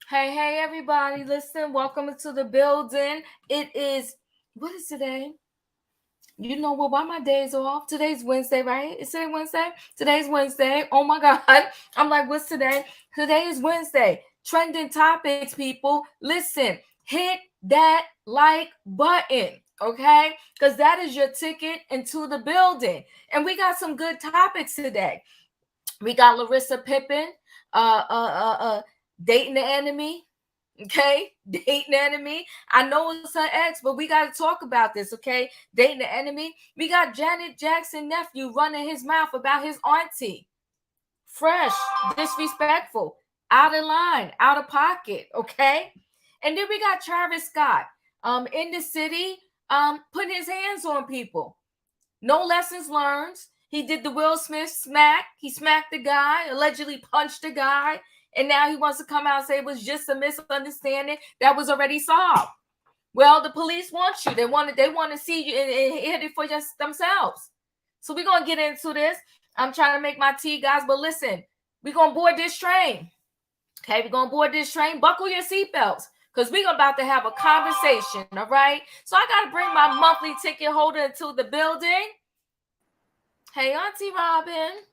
Hey, everybody, listen, welcome to the building. It is, what is today? You know what? Why my days off? Today's Wednesday, right? Is today Wednesday? Today's Wednesday. Oh my God. I'm like, what's today? Today is Wednesday. Trending topics, people. Listen, hit that like button, okay? Because that is your ticket into the building. And we got some good topics today. We got Larsa Pippen, dating the enemy. Okay, dating the enemy. I know it's her ex, but we got to talk about this. Okay, dating the enemy. We got Janet Jackson nephew running his mouth about his auntie. Fresh, disrespectful, out of line, out of pocket. Okay, and then we got Travis Scott, in the city, putting his hands on people. No lessons learned. He did the Will Smith smack. He smacked the guy, allegedly punched the guy, and now he wants to come out and say it was just a misunderstanding that was already solved. Well, the police want you. They want to see you and hit it for just themselves. So we're gonna get into this. I'm trying to make my tea, guys, but listen, we're gonna board this train. Okay, we're gonna board this train. Buckle your seatbelts, because we're about to have a conversation. All right. So I gotta bring my monthly ticket holder into the building. Hey, Auntie Robin.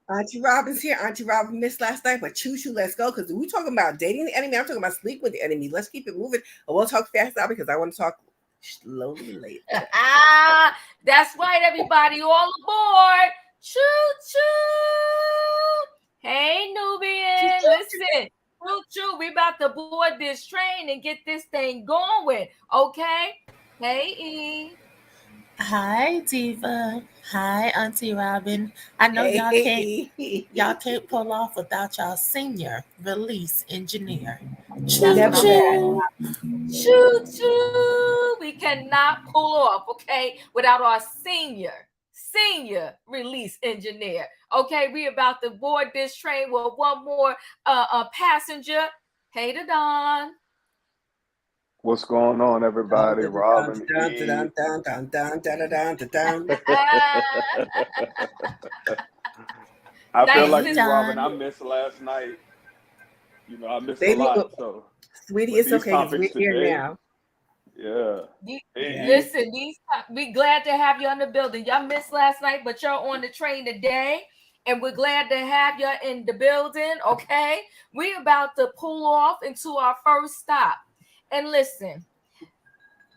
Auntie Robin's here. Auntie Robin missed last night, but choo, let's go. Because we're talking about dating the enemy. I'm talking about sleep with the enemy. Let's keep it moving. And we'll talk fast now because I want to talk slowly later. That's right, everybody. All aboard. Choo, choo. Hey, Nubian. Listen. Choo, we about to board this train and get this thing going. Okay? Hey, E. Hi, Diva. Hi, Auntie Robin. I know y'all can't pull off without y'all senior release engineer. Choo. We cannot pull off, okay, without our senior release engineer. Okay, we about to board this train with one more passenger. Hey, to Don. What's going on, everybody? Robin. I feel like you, Robin. I missed last night. You know, I missed a lot. So, sweetie, it's okay because we're here now. Yeah. Listen, we glad to have you on the building. Y'all missed last night, but you're on the train today. And we're glad to have you in the building. Okay. We're about to pull off into our first stop. And listen,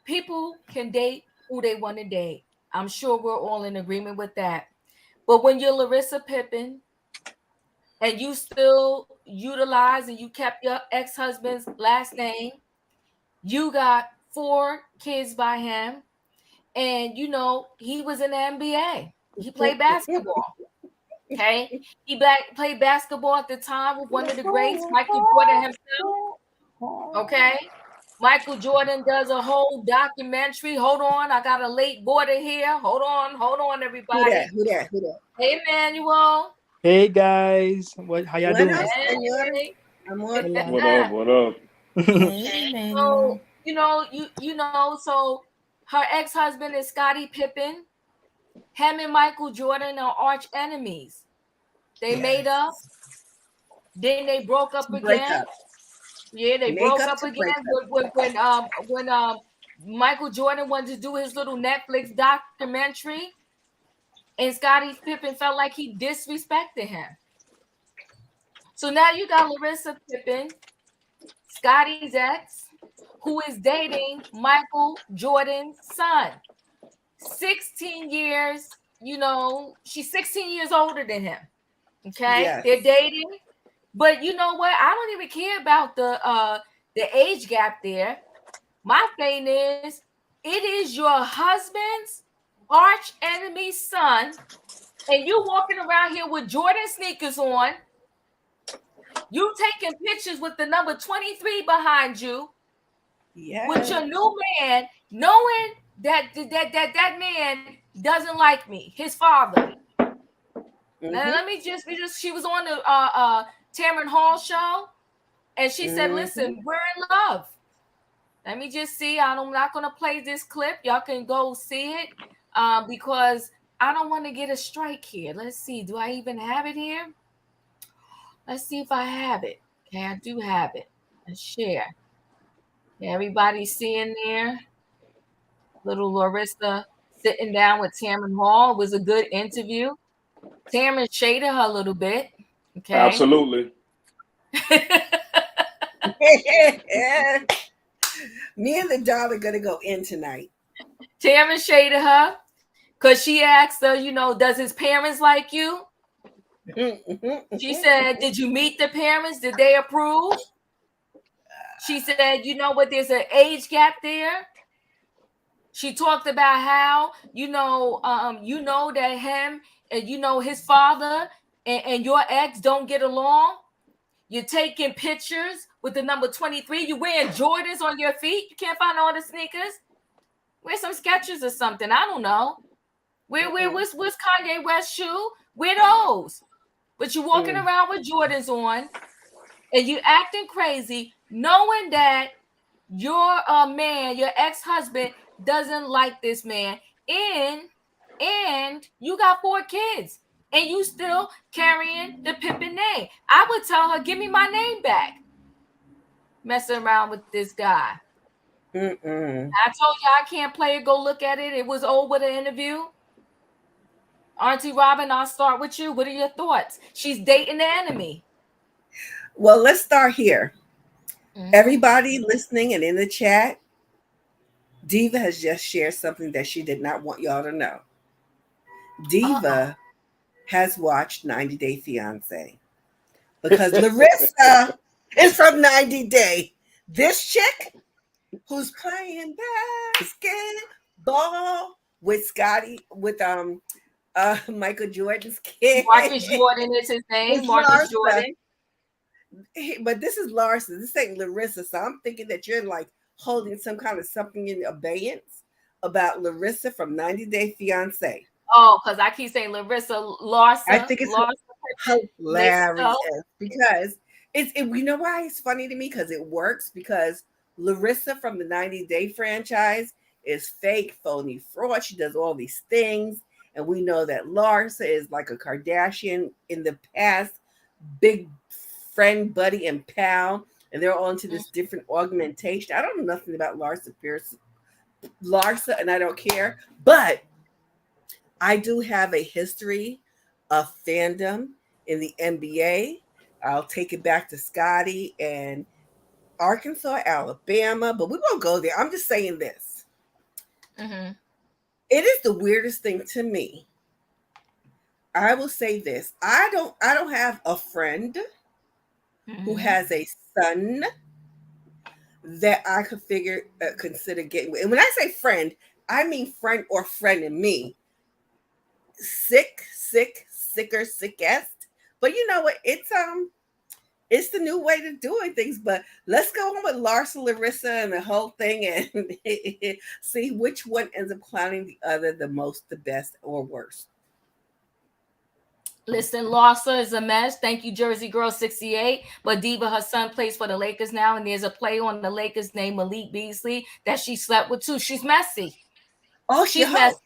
people can date who they want to date. I'm sure we're all in agreement with that. But when you're Larsa Pippen and you still utilize and you kept your ex-husband's last name, you got 4 kids by him, and you know he was in the NBA. He played basketball. Okay, he played basketball at the time with one of the greats, Michael Jordan himself. Okay. Michael Jordan does a whole documentary. Hold on, I got a late boarder here. Hold on, everybody. Who that? Hey, Emmanuel. Hey guys, how y'all doing? Hey. What up? Hey, so you know, so her ex-husband is Scottie Pippen. Him and Michael Jordan are arch enemies. They made up, then they broke up again. Yeah, they broke up again when Michael Jordan wanted to do his little Netflix documentary, and Scottie Pippen felt like he disrespected him. So now you got Larsa Pippen, Scotty's ex, who is dating Michael Jordan's son. 16 years, she's 16 years older than him. Okay? Yes. They're dating. But you know what? I don't even care about the age gap there. My thing is, it is your husband's arch enemy's son, and you walking around here with Jordan sneakers on. You taking pictures with the number 23 behind you. Yes. With your new man, knowing that man doesn't like me, his father. Now let me just she was on the Tamron Hall show, and she said, "Listen, we're in love." Let me just see. I'm not gonna play this clip. Y'all can go see it because I don't want to get a strike here. Let's see. Do I even have it here? Let's see if I have it. Okay, I do have it. Let's share. Everybody seeing there? Little Larsa sitting down with Tamron Hall. It was a good interview. Tamron shaded her a little bit. Okay. Absolutely. Me and the doll are gonna go in tonight. Tamron shaded her because she asked her, does his parents like you? She said, did you meet the parents? Did they approve? She said, you know what? There's an age gap there. She talked about how, that him and, his father and your ex don't get along. You're taking pictures with the number 23. You're wearing Jordans on your feet. You can't find all the sneakers. Wear some Skechers or something. I don't know. What's Kanye West shoe? Wear those. But you're walking around with Jordans on, and you acting crazy, knowing that your man, your ex-husband, doesn't like this man, and you got 4 kids, and you still carrying the Pippen name. I would tell her, give me my name back. Messing around with this guy. I told you I can't play it. Go look at it. It was over the interview. Auntie Robin, I'll start with you. What are your thoughts? She's dating the enemy. Well, let's start here. Everybody listening and in the chat, Diva has just shared something that she did not want y'all to know. Diva has watched 90 Day Fiance because Larsa is from 90 Day. This chick who's playing basketball with Scotty, with Michael Jordan's kid. Marcus Jordan is his name. Marcus Jordan. But this is Larsa. This ain't Larsa. So I'm thinking that you're like holding some kind of something in abeyance about Larsa from 90 Day Fiance. Oh, because I keep saying Larsa. I think it's hilarious because you know why it's funny to me? Because it works. Because Larsa from the 90 Day franchise is fake, phony, fraud. She does all these things. And we know that Larsa is like a Kardashian in the past, big friend, buddy, and pal. And they're all into this different augmentation. I don't know nothing about Larsa, and I don't care. But I do have a history of fandom in the NBA. I'll take it back to Scotty and Arkansas, Alabama, but we won't go there. I'm just saying this. It is the weirdest thing to me. I will say this. I don't have a friend who has a son that I could consider getting with. And when I say friend, I mean friend or friend in me. Sickest. But you know what? It's the new way to doing things. But let's go on with Larsa and the whole thing and see which one ends up clowning the other the most, the best, or worst. Listen, Larsa is a mess. Thank you, Jersey Girl 68. But Diva, her son plays for the Lakers now, and there's a player on the Lakers named Malik Beasley that she slept with too. She's messy. Oh, she's messy.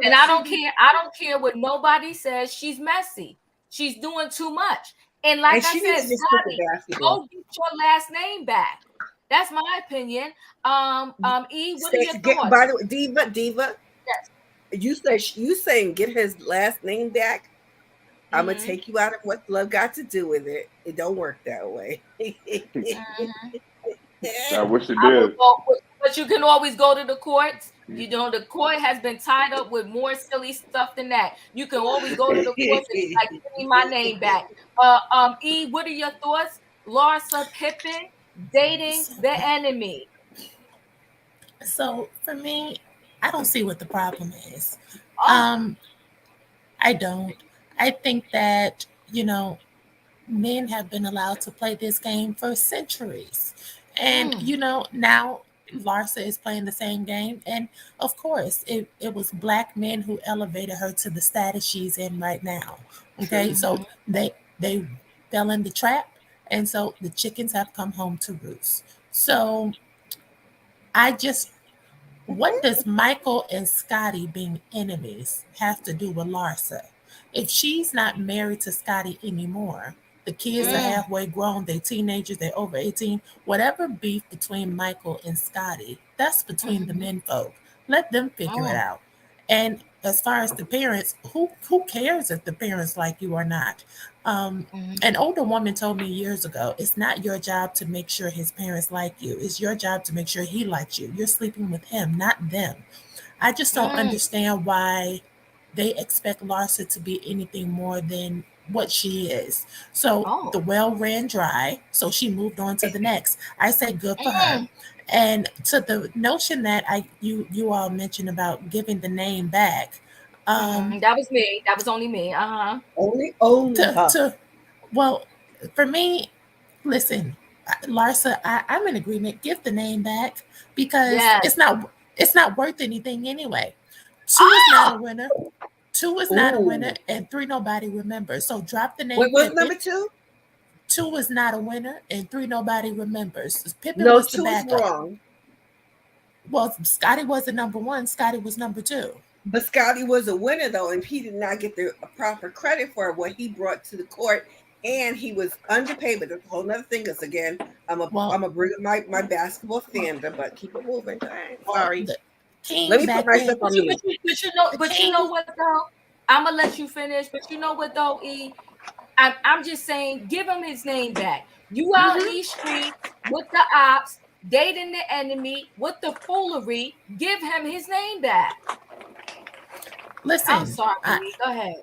And I don't care. I don't care what nobody says. She's messy. She's doing too much. And like I said, Scotty, go get your last name back. That's my opinion. E, what are your thoughts? By the way, Diva. Yes. You saying get his last name back? I'm gonna take you out of what love got to do with it. It don't work that way. I wish it I will did. go, but you can always go to the courts. You know, the court has been tied up with more silly stuff than that. You can always go to the courts and be like, give me my name back. E, what are your thoughts? Larsa Pippen dating the enemy. So for me, I don't see what the problem is. Oh, Um, I don't. I think that, men have been allowed to play this game for centuries. And, mm, now Larsa is playing the same game. And of course, it was black men who elevated her to the status she's in right now. Okay. True. So they fell in the trap. And so the chickens have come home to roost. So I just what does Michael and Scotty being enemies have to do with Larsa? If she's not married to Scotty anymore, the kids are mm, halfway grown, they're teenagers, they're over 18. Whatever beef between Michael and Scotty, that's between the mm, men folk. Let them figure it mm, out. And as far as the parents, who cares if the parents like you or not? Um, mm, an older woman told me years ago, it's not your job to make sure his parents like you. It's your job to make sure he likes you. You're sleeping with him, not them. I just don't mm. understand why they expect Larsa to be anything more than what she is. So Oh, the well ran dry, so she moved on to the next. I say good for her. mm, And to the notion that you all mentioned about giving the name back, um, that was me. That was only me. Uh-huh. Only her. to well, for me, listen, Larsa, I'm in agreement. Give the name back because Yes. it's not worth anything anyway. Two is not a Oh, winner. Two is not a winner, Ooh. and three nobody remembers. So drop the name What was Pippin. number two? Two is not a winner, and three nobody remembers. Pippin No, was the two is backup. wrong. Well, Scotty wasn't number one. Scotty was number two. But Scotty was a winner though, and he did not get the proper credit for what he brought to the court. And he was underpaid, but that's a whole nother thing. Because again, Well, I'm a bring up my basketball fandom, but keep it moving. All right, sorry. the Let king me put back myself then, on mute. the but you king. know what though? I'm gonna let you finish. But you know what though, E? I'm just saying, give him his name back. You out in Mm-hmm. these streets with the ops, dating the enemy with the foolery. Give him his name back. I'm Listen, sorry, E. Go ahead.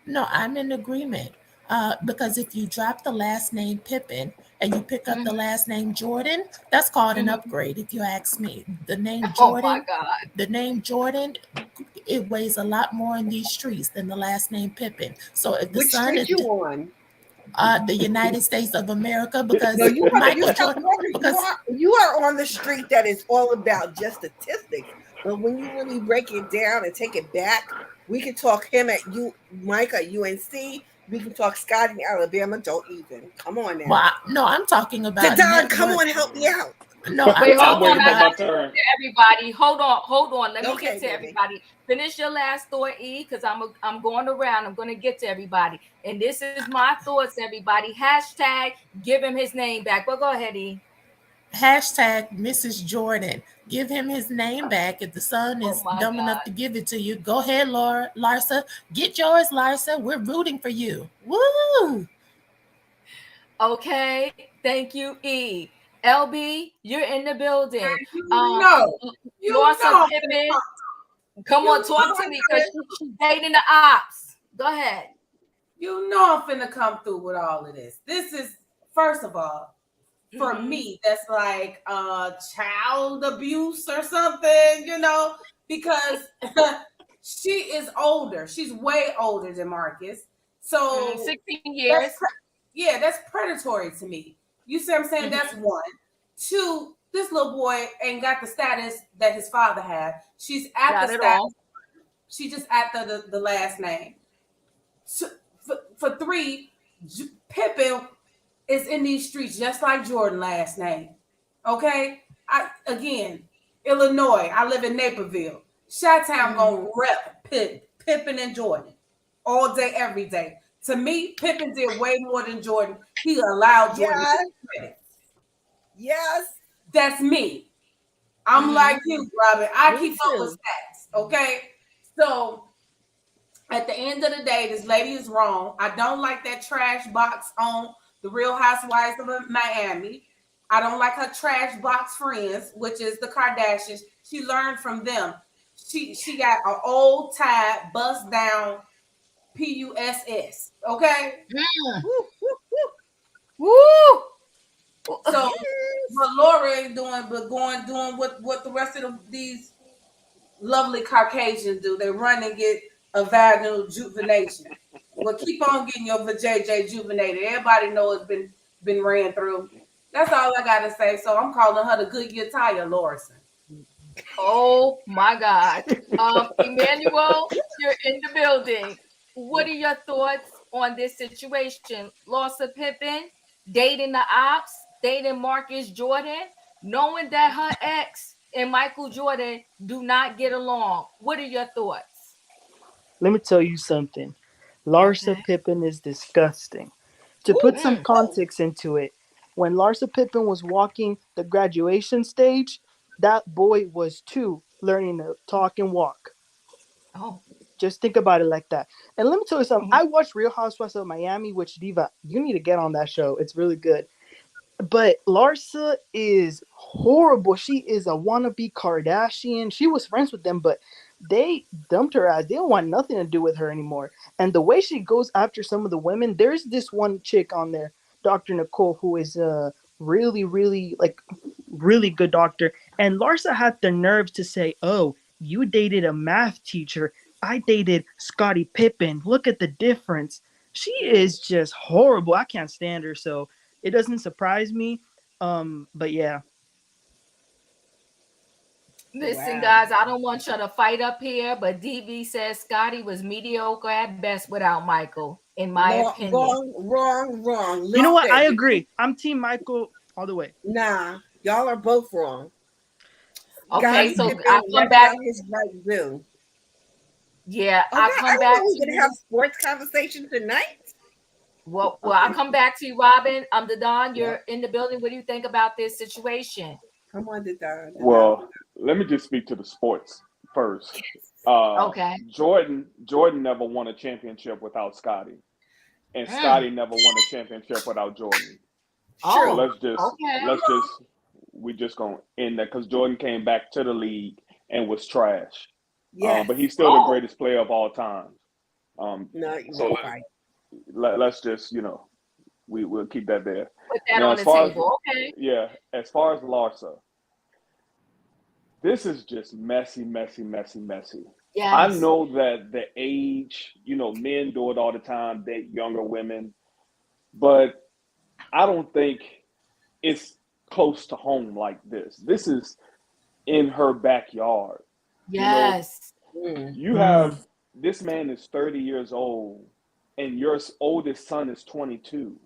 no, I'm in agreement. Because if you drop the last name Pippin and you pick up the Mm-hmm, last name Jordan, that's called an mm-hmm. upgrade. If you ask me, Oh my God. The name Jordan, it weighs a lot more in these streets than the last name Pippin. So if the Which son street is you on? the United States of America, No, because you Michael tell Jordan, because you are on the street that is all about just statistics. But when you really break it down and take it back, we can talk him at Mike at UNC. We can talk Scott in Alabama. Don't even. Come on well, now. no, I'm talking about Tadon, net come worth. on, help me out. No, I'm Wait, hold I'm on. talking waiting I for about my gotta get turn. to everybody. Hold on. Let me get Okay, to baby. everybody. Finish your last thought, E, because I'm going around. I'm gonna get to everybody. And this is my thoughts, everybody. Hashtag give him his name back. Well, go ahead, E. hashtag Mrs. Jordan. Give him his name back. If the son Oh is my dumb enough to give it to you, go ahead, Larsa. Get yours, Larsa. We're rooting for you. Woo! God. Okay. Thank you, E. LB, you're in the building. You Um, know, you Larsa know I'm finna Pippen, come. come on, You know talk to I'm me because finna, she's dating the ops. Go ahead. you know I'm finna come through with all of this. This is first of all, for Mm-hmm. me, that's like child abuse or something, because she is older. She's way older than Marcus. So 16 years. that's yeah, that's predatory to me. You see what I'm saying? That's Mm-hmm. one. Two, this little boy ain't got the status that his father had. She's at the Got it status. all. She just at the last name. So, for three, Pippin is in these streets just like Jordan last name. Okay? Again, Illinois. I live in Naperville. Chi-Town Mm-hmm. gonna rep Pippin and Jordan all day, every day. To me, Pippin did way more than Jordan. He allowed Jordan to Yes, get credit. yes. That's me. I'm Mm-hmm. like you, Robin. I Me keep up with too. stats. Okay. So At the end of the day, this lady is wrong. I don't like that trash box on the Real Housewives of Miami. I don't like her trash box friends, which is the Kardashians. She learned from them. She got an old tie bust down PUSS. Okay. Mm. Woo. So Yes. what Laura ain't doing, but doing what the rest of these lovely Caucasians do. They run and get a vaginal juvenation. Well, keep on getting your vajayjay juvenated. Everybody know it's been ran through. That's all I gotta say. So I'm calling her the Goodyear tire, Lorison. Oh my God. Emmanuel, you're in the building. What are your thoughts on this situation? Larsa Pippen dating the ops, dating Marcus Jordan, knowing that her ex and Michael Jordan do not get along. What are your thoughts? Let me tell you something. Larsa Okay. Pippen is disgusting. To put some Mm. context into it, when Larsa Pippen was walking the graduation stage, that boy was 2, learning to talk and walk. Oh. Just think about it like that. And let me tell you something. Mhm. I watched Real Housewives of Miami, which Diva, you need to get on that show. It's really good. But Larsa is horrible. She is a wannabe Kardashian. She was friends with them, but they dumped her ass. They don't want nothing to do with her anymore. And the way she goes after some of the women, there's this one chick on there, Dr. Nicole, who is a really, really really good doctor. And Larsa had the nerve to say, "Oh, you dated a math teacher. I dated Scottie Pippen. Look at the difference." She is just horrible. I can't stand her. So it doesn't surprise me. But yeah. Listen, Wow. guys, I don't want you to fight up here, but DV says Scotty was mediocre at best without Michael, in my No, opinion. wrong. You know what? I Listen, agree. I'm Team Michael all the way. nah, y'all are both wrong. Okay, Scottie so Mm-mm. I'll Pippen come left back. out his right due. Yeah, Oh I'll God, I come didn't know back we to were gonna have you. sports conversation tonight. Well, I'll Okay, come back to you, Robin. The Don, yeah. you're in the building. What do you think about this situation? Come on, the Well, let me just speak to the sports first. Okay. Jordan never won a championship without Scotty, and Mm. Scotty never won a championship without Jordan. So True. Oh, let's okay. just we just gonna end that because Jordan came back to the league and was trash. Yes. But he's still the Oh, greatest player of all time. Um, No, so you're right. let's just we'll keep that there. put that Now on as the far as table. Okay. as far as Larsa, this is just messy, messy, messy, messy. I Yes. know that the age, men do it all the time, date younger women, but I don't think it's close to home like this. This is in her backyard. You know, Yes. Mm. you have Mm. this man is 30 years old and your oldest son is 22.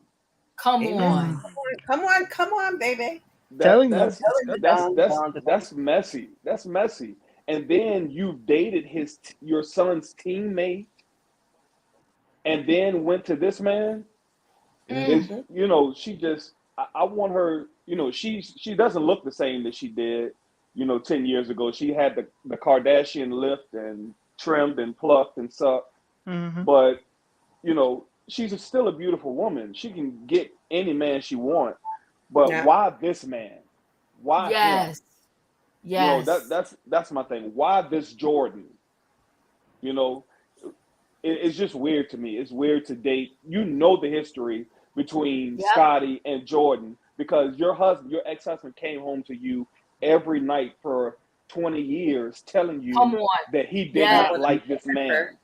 Come Amen. on. Mm. Come on, baby. That Telling you. that's Telling that's the that's Don, that's messy. That's messy. And then you dated your son's teammate and then went to this man. Is Mm. Mm-hmm. she just I want her, she doesn't look the same that she did, 10 years ago. She had the Kardashian lift and trimmed and plucked and sucked, Mm-hmm. but she's still a beautiful woman. She can get any man she wants. But Yeah. why this man? Why him? Yes. Yes. That's my thing. Why this Jordan? You know, it's just weird to me. It's weird to date. The history between Yep. Scotty and Jordan because your ex-husband, came home to you every night for 20 years telling Come you on. that he did Yes. That not was like this her. man.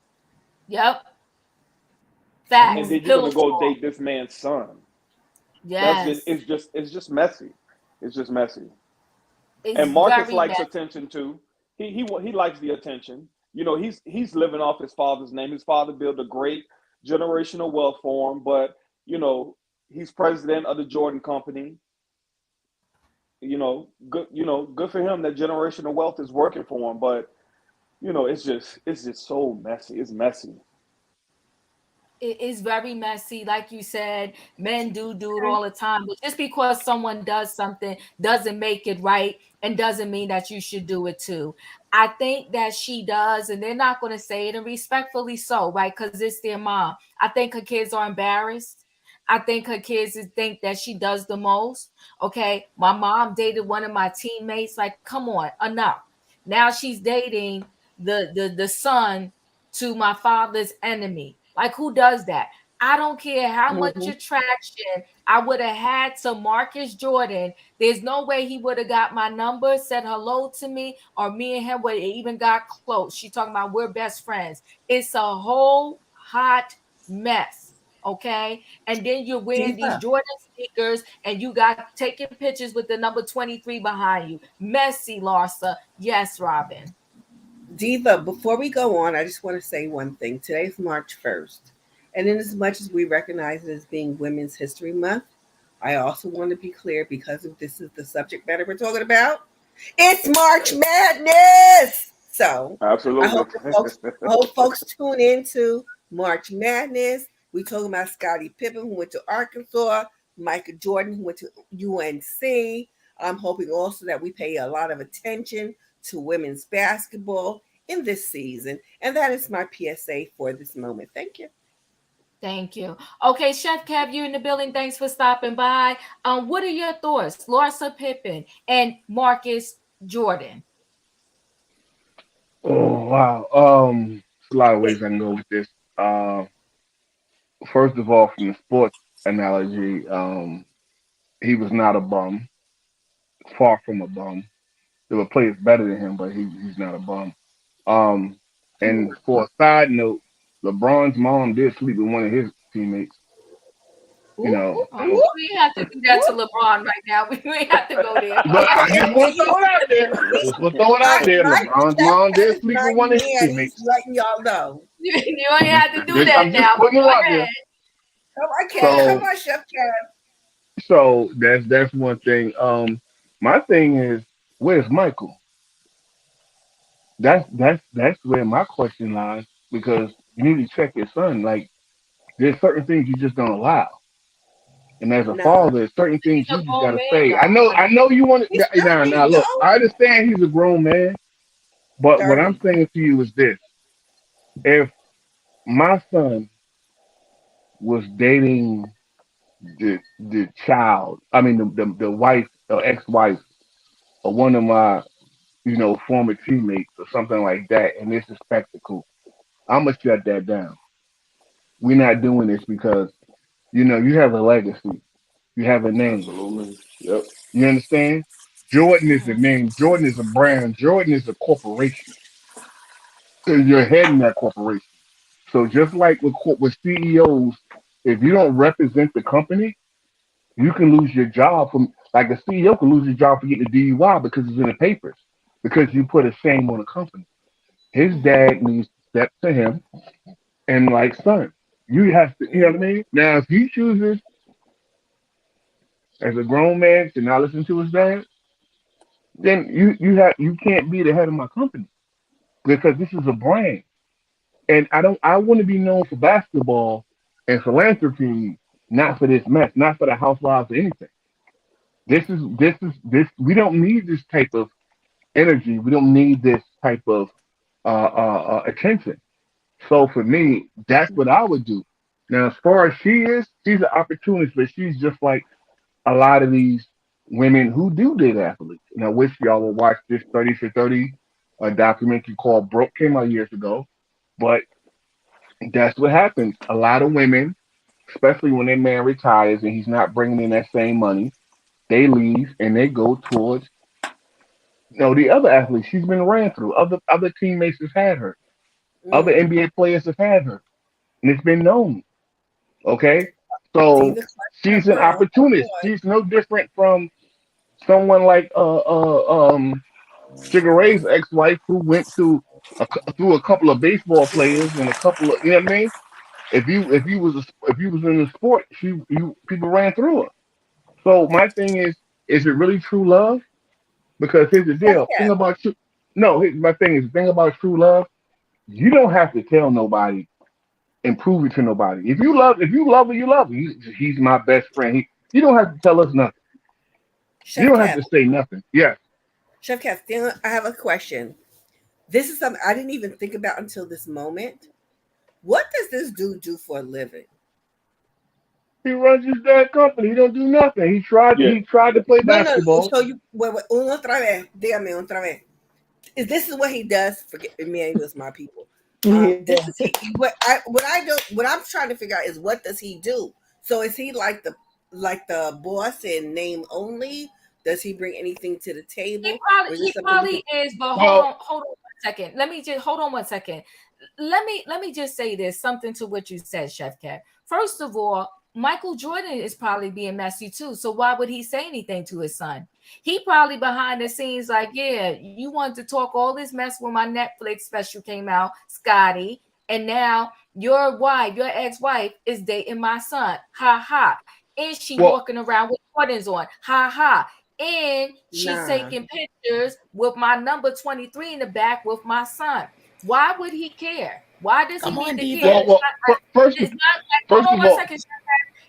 Yep. Come And Facts. on. then you're gonna Pillow go talk. date this man's son. That's just Yes. it's just messy. It's just messy. It's And Marcus very likes messy. attention too. He likes the attention. He's living off his father's name. His father built a great generational wealth for him, but he's president of the Jordan Company. Good for him that generational wealth is working for him. But it's just so messy. It's messy. It is very messy. Like you said, men do it all the time. But just because someone does something doesn't make it right and doesn't mean that you should do it too. I think that she does, and they're not going to say it, and respectfully so, right? Because it's their mom. I think her kids are embarrassed. I think her kids think that she does the most. Okay. My mom dated one of my teammates. Like, come on, enough. Now she's dating the son to my father's enemy. Like, who does that? I don't care how much Mhm. attraction I would have had to Marcus Jordan. There's no way he would have got my number, said hello to me, or me and him would have even got close. She talking about we're best friends. It's a whole hot mess. Okay. And then you're wearing these Diva, Jordan sneakers and you got taking pictures with the number 23 behind you. Messy, Larsa. Yes, Robin. Diva, before we go on, I just want to say one thing. Today's March 1st. And in as much as we recognize it as being Women's History Month, I also want to be clear because if this is the subject matter we're talking about, it's March Madness. So I Absolutely. hope the folks, I hope folks tune into March Madness. We talking about Scottie Pippen who went to Arkansas, Michael Jordan who went to UNC. I'm hoping also that we pay a lot of attention to women's basketball in this season. And that is my PSA for this moment. Thank you. Thank you. Okay, Chef Kev, you in the building. Thanks for stopping by. What are your thoughts, Larsa Pippen and Marcus Jordan? Oh wow. There's a lot of ways I can go with this. Uh, First of all, from the sports analogy, he was not a bum, far from a bum. There were players better than him, but he's not a bum. Um, and for a side note, LeBron's mom did sleep with one of his teammates. You Ooh, know, Oh, ooh, we have to do that to ooh. LeBron right now. We have to go there. but I just want to throw it out there. I just want to throw it out there. My LeBron's Chef mom Cat did is sleep with 90 one of his man. He's teammates. letting y'all know. You ain't have to do that I'm just now. putting it Go out there. ahead. Come on, Cat. Come So on, Chef Cat. that's one thing. My thing is, where's Michael? That's where my question lies because you need to check your son. Like there's certain things you just don't allow, and as a Nah, father, there's certain things He's a you just grown gotta man, say. y'all. I know you want he's to. Now 30, look, yo. I understand he's a grown man, but what I'm 30. saying to you is this: if my son was dating the child, I mean the wife or ex-wife or one of my former teammates or something like that, and this is spectacle, I'm gonna shut that down. We're not doing this because you have a legacy, you have a name. Absolutely. Yep. You understand? Jordan is a Mhm. name. Jordan is a brand. Jordan is a corporation. And you're heading that corporation. So just like with CEOs, if you don't represent the company, you can lose your job from like a CEO can lose his job for getting a DUI because it's in the papers because you put a shame on the company. His dad Mhm. needs to step to him and like, son, you have to, you know what I Mhm. mean? Now, if he chooses as a grown man to not listen to his dad, then you can't be the head of my company because this is a brand, and I want to be known for basketball and philanthropy, not for this mess, not for the housewives or anything. This we don't need this type of energy. We don't need this type of attention. So for me, that's what I would do. Now, as far as she's an opportunist, but she's just like a lot of these women who do date athletes. And I wish y'all would watch this 30 for 30 a documentary called Broke came out years ago. But that's what happens. A lot of women, especially when their man retires and he's not bringing in that same money, they leave and they go towards the other athletes she's been ran through. Other teammates have had her. Other Mm. NBA players have had her, and it's been known. Okay, so Diva Clutch she's an Pepper on her opportunist. boy. She's no different from someone like Sugar Ray's ex-wife who went to through a couple of baseball players and a couple of what I mean. If you was in the sport, people ran through her. So my thing is it really true love? Because here's the Chef deal. Thing Cat. about my thing is the thing about true love. You don't have to tell nobody and prove it to nobody. If you love her, you love her. He's my best friend. You don't have to tell us nothing. You Chef don't have Cap, to say nothing. Yes. Chef Cap, I have a question. This is something I didn't even think about until this moment. What does this dude do for a living? He runs his damn company. He don't do nothing. Yeah. He tried to play No, no. basketball. So you, wait, otra vez, dígame otra vez. Is this is what he does? Forget me, he was my people. Yeah. This is what I'm trying to figure out is what does he do? So is he like the boss in name only? Does he bring anything to the table, or is this He something we probably can? is, but Well, hold on 1 second. Let me just hold on 1 second. Let me just say this something to what you said, Chef Cat. First of all, Michael Jordan is probably being messy too. So why would he say anything to his son? He probably behind the scenes like, yeah, you want to talk all this mess when my Netflix special came out, Scotty, and now your wife, your ex-wife, is dating my son. Ha ha. And she well, walking around with Jordans on. Ha ha. And she's Nah, taking pictures with my number 23 in the back with my son. Why would he care? Why does he Come need on, to care? Diva. It's not like, hold first on of one all, second.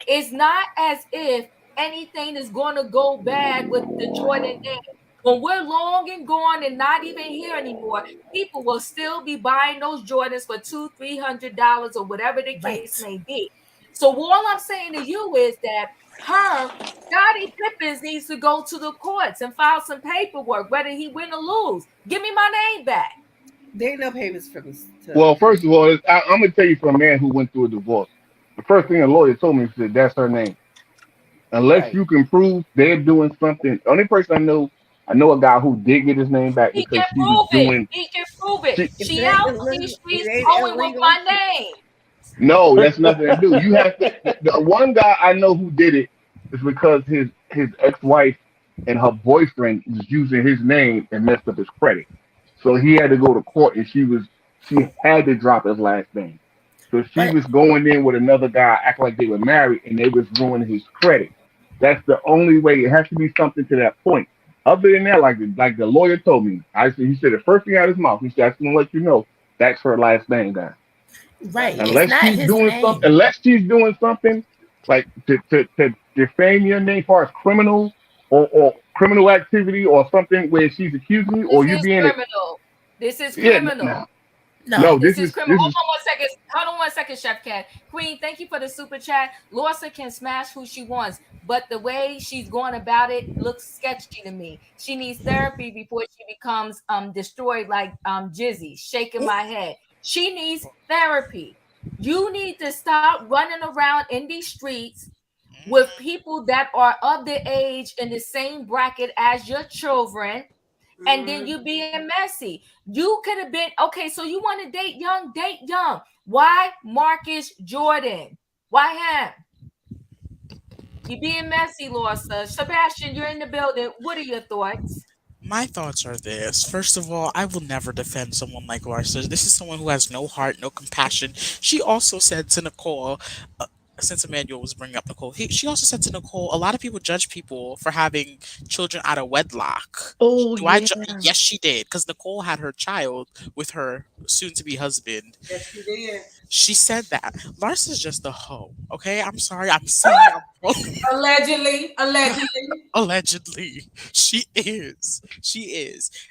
It's not as if anything is going to go bad with the Jordan name. When we're long and gone and not even here anymore, people will still be buying those Jordans for $200-300 or whatever the case Right. may be. So all I'm saying to you is that her Scottie Pippen needs to go to the courts and file some paperwork, whether he win or lose. Give me my name back. there ain't no payments from well, from first of all, I'm gonna tell you from a man who went through a divorce. The first thing a lawyer told me said that's her name. Unless Right. you can prove they're doing something. The only person I know a guy who did get his name back He because can she was prove it. doing. He can prove it. She, if She it ain't out in these illegal, streets it ain't going with illegal. my name. no, that's nothing to do. You have to. The one guy I know who did it is because his ex wife and her boyfriend was using his name and messed up his credit. So he had to go to court, and she had to drop his last name. So she But was going in with another guy, act like they were married, and they was ruining his credit. That's the only way. It has to be something to that point. Other than that, like the lawyer told me, he said the first thing out of his mouth, he said, "I just want to let you know that's her last name, guys. right, it's Unless not she's his doing something, name. like to defame your name as far as criminal or criminal activity or something where she's accusing you This or you is being a criminal. This is yeah criminal. no No. This this is is criminal. this Hold is on 1 second. Hold on 1 second, Chef Cat. Queen, thank you for the super chat. Lorsa can smash who she wants, but the way she's going about it looks sketchy to me. She needs therapy before she becomes destroyed like Jizzy, shaking my head. She needs therapy. You need to stop running around in these streets with people that are of the age in the same bracket as your children, and then you being messy. You could have been okay. So you want to date young? Date young. Why Marcus Jordan? Why him? You being messy, Lorsa. Sebastian, you're in the building. What are your thoughts? My thoughts are this. First of all, I will never defend someone like Larsa. This is someone who has no heart, no compassion. She also said to Nicole, since Emmanuel was bringing up Nicole, she also said to Nicole, a lot of people judge people for having children out of wedlock. Oh Do I? yeah. Yes, she did, because Nicole had her child with her soon-to-be husband. Yes, she did. She said that Larsa's just a hoe. Okay, I'm sorry. I'm saying I'm Allegedly, allegedly. allegedly. She is.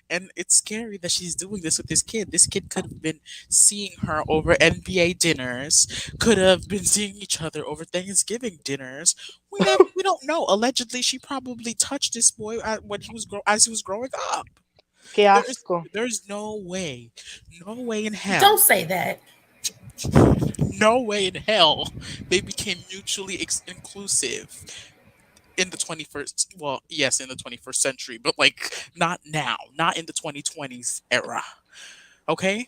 And it's scary that she's doing this with this kid. This kid could have been seeing her over NBA dinners, could have been seeing each other over Thanksgiving dinners. We don't know. Allegedly, she probably touched this boy when as he was growing up. Qué There's asco. there's no way in Don't hell, say that. no way in hell they became mutually inclusive in the 21st, well, yes, in the 21st century, but like not now, not in the 2020s era. Okay,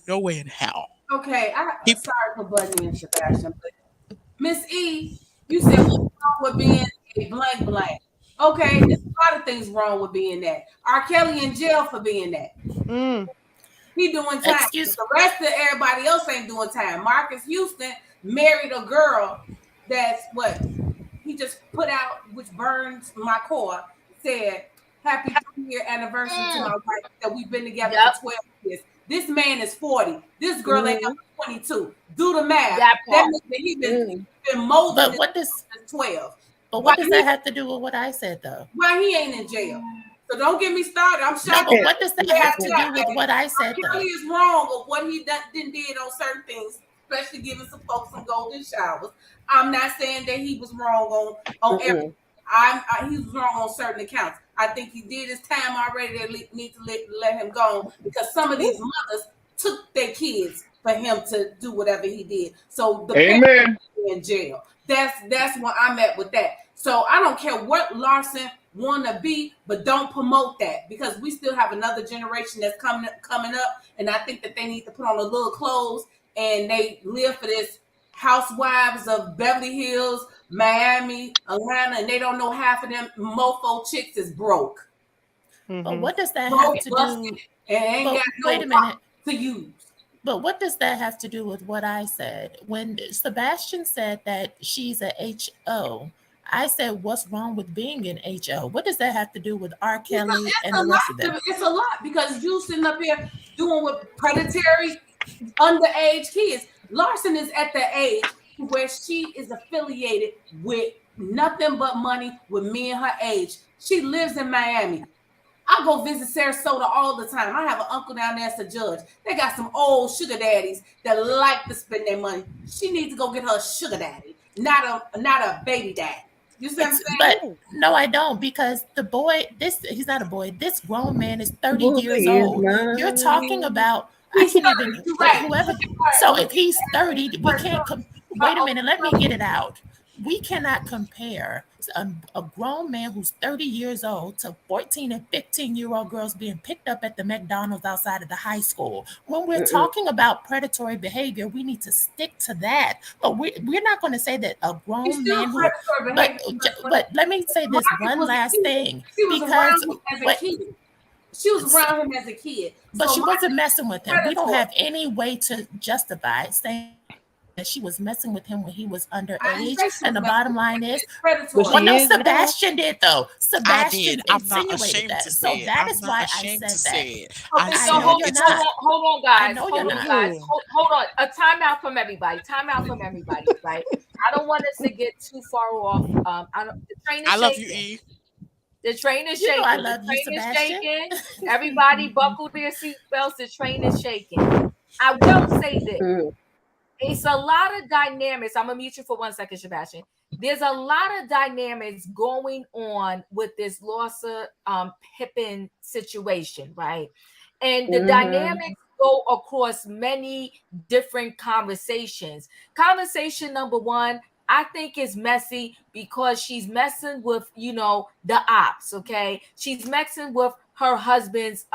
no way in hell. Okay, He sorry for butting in, Sebastian, but Miss E, you said what's wrong with being a blank blank? Okay, there's a lot of things wrong with being that. R. Kelly in jail for being that. Mm. He doing time. But Excuse. the rest of everybody else ain't doing time. Marcus Houston married a girl that's what he just put out, which burns my core. Said, "Happy 3-year anniversary to Mm, my wife that we've been together for yep. 12 years." This man is 40. This girl ain't Mm. got 22. Do the math. That That part. means that he's Mm. been molding But this what does since 12. but Why what does he that have to do with what I said though? why he ain't in jail? So don't get me started. I'm No, shocked but that what does that past have to that, do with baby. what I R. said Kelly though? is wrong of what he did on certain things, especially giving some folks some golden showers. I'm not saying that he was wrong on everything. Mm-mm. He was wrong on certain accounts. I think he did his time already. They need to let him go because some of these mothers took their kids for him to do whatever he did. So the parents Amen. in jail. That's what I'm at with that. So I don't care what Larson wanna be, but don't promote that because we still have another generation that's coming up, and I think that they need to put on a little clothes and they live for this housewives of Beverly Hills, Miami, Atlanta, and they don't know half of them mofo chicks is broke, But Mm-hmm. what does that have broke, to busted, do? and ain't But got wait no a minute. to use. But what does that have to do with what I said? When Sebastian said that she's a HO, I said, what's wrong with being an HO? What does that have to do with R. Kelly It's and a the rest of them? lot. It's a lot because you sitting up here doing with predatory underage kids. Larson is at the age where she is affiliated with nothing but money with men her age. She lives in Miami. I go visit Sarasota all the time. I have an uncle down there as a judge. They got some old sugar daddies that like to spend their money. She needs to go get her a sugar daddy, not a baby daddy. You see what I'm saying? But Oh, no, I don't, because the boy, this he's not a boy. This grown man is 30 Boy years is old. You're talking mine. about I He's can't 30. even You're right. whoever. Look at So her. Look if he's at 30, we her. can't wait a minute, let me get it out. We cannot compare a grown man who's 30 years old to 14 and 15-year-old girls being picked up at the McDonald's outside of the high school. When we're Mm-mm. talking about predatory behavior, we need to stick to that. But we're not going to say that a He's grown still man who, predatory but behavior because when but let me say this Marcus one was a last kid, thing, she was because around him as a what kid. She was around him as a kid. but So she wasn't Marcus messing is with him. We don't predatory. have any way to justify saying that she was messing with him when he was I didn't underage. say she And was the messing bottom with him. line is, It's But well, predatory. she no, is now. Sebastian did though. I did. Sebastian I'm not insinuated ashamed to that. So say it. that I'm is not why I ashamed to said that. say it. I Okay, I so know said hold, you're it's hold the not. on, hold on, I guys. know you're Hold on, not. guys. Mm-hmm. Hold on. A timeout from everybody. Timeout from everybody. Right. I don't want us to get too far off. I don't. The train I is love you, shaking. E. The train is You know I shaking. The love you, train is Sebastian. shaking. Everybody buckle their seatbelts. The train is shaking. I will say this. Mm. It's a lot of dynamics. I'm gonna mute you for 1 second, Sebastian. There's a lot of dynamics going on with this Larsa Pippen situation, right? And the Mm-hmm. dynamics go across many different conversations. Conversation number one, I think is messy because she's messing with, the ops, okay? She's messing with her husband's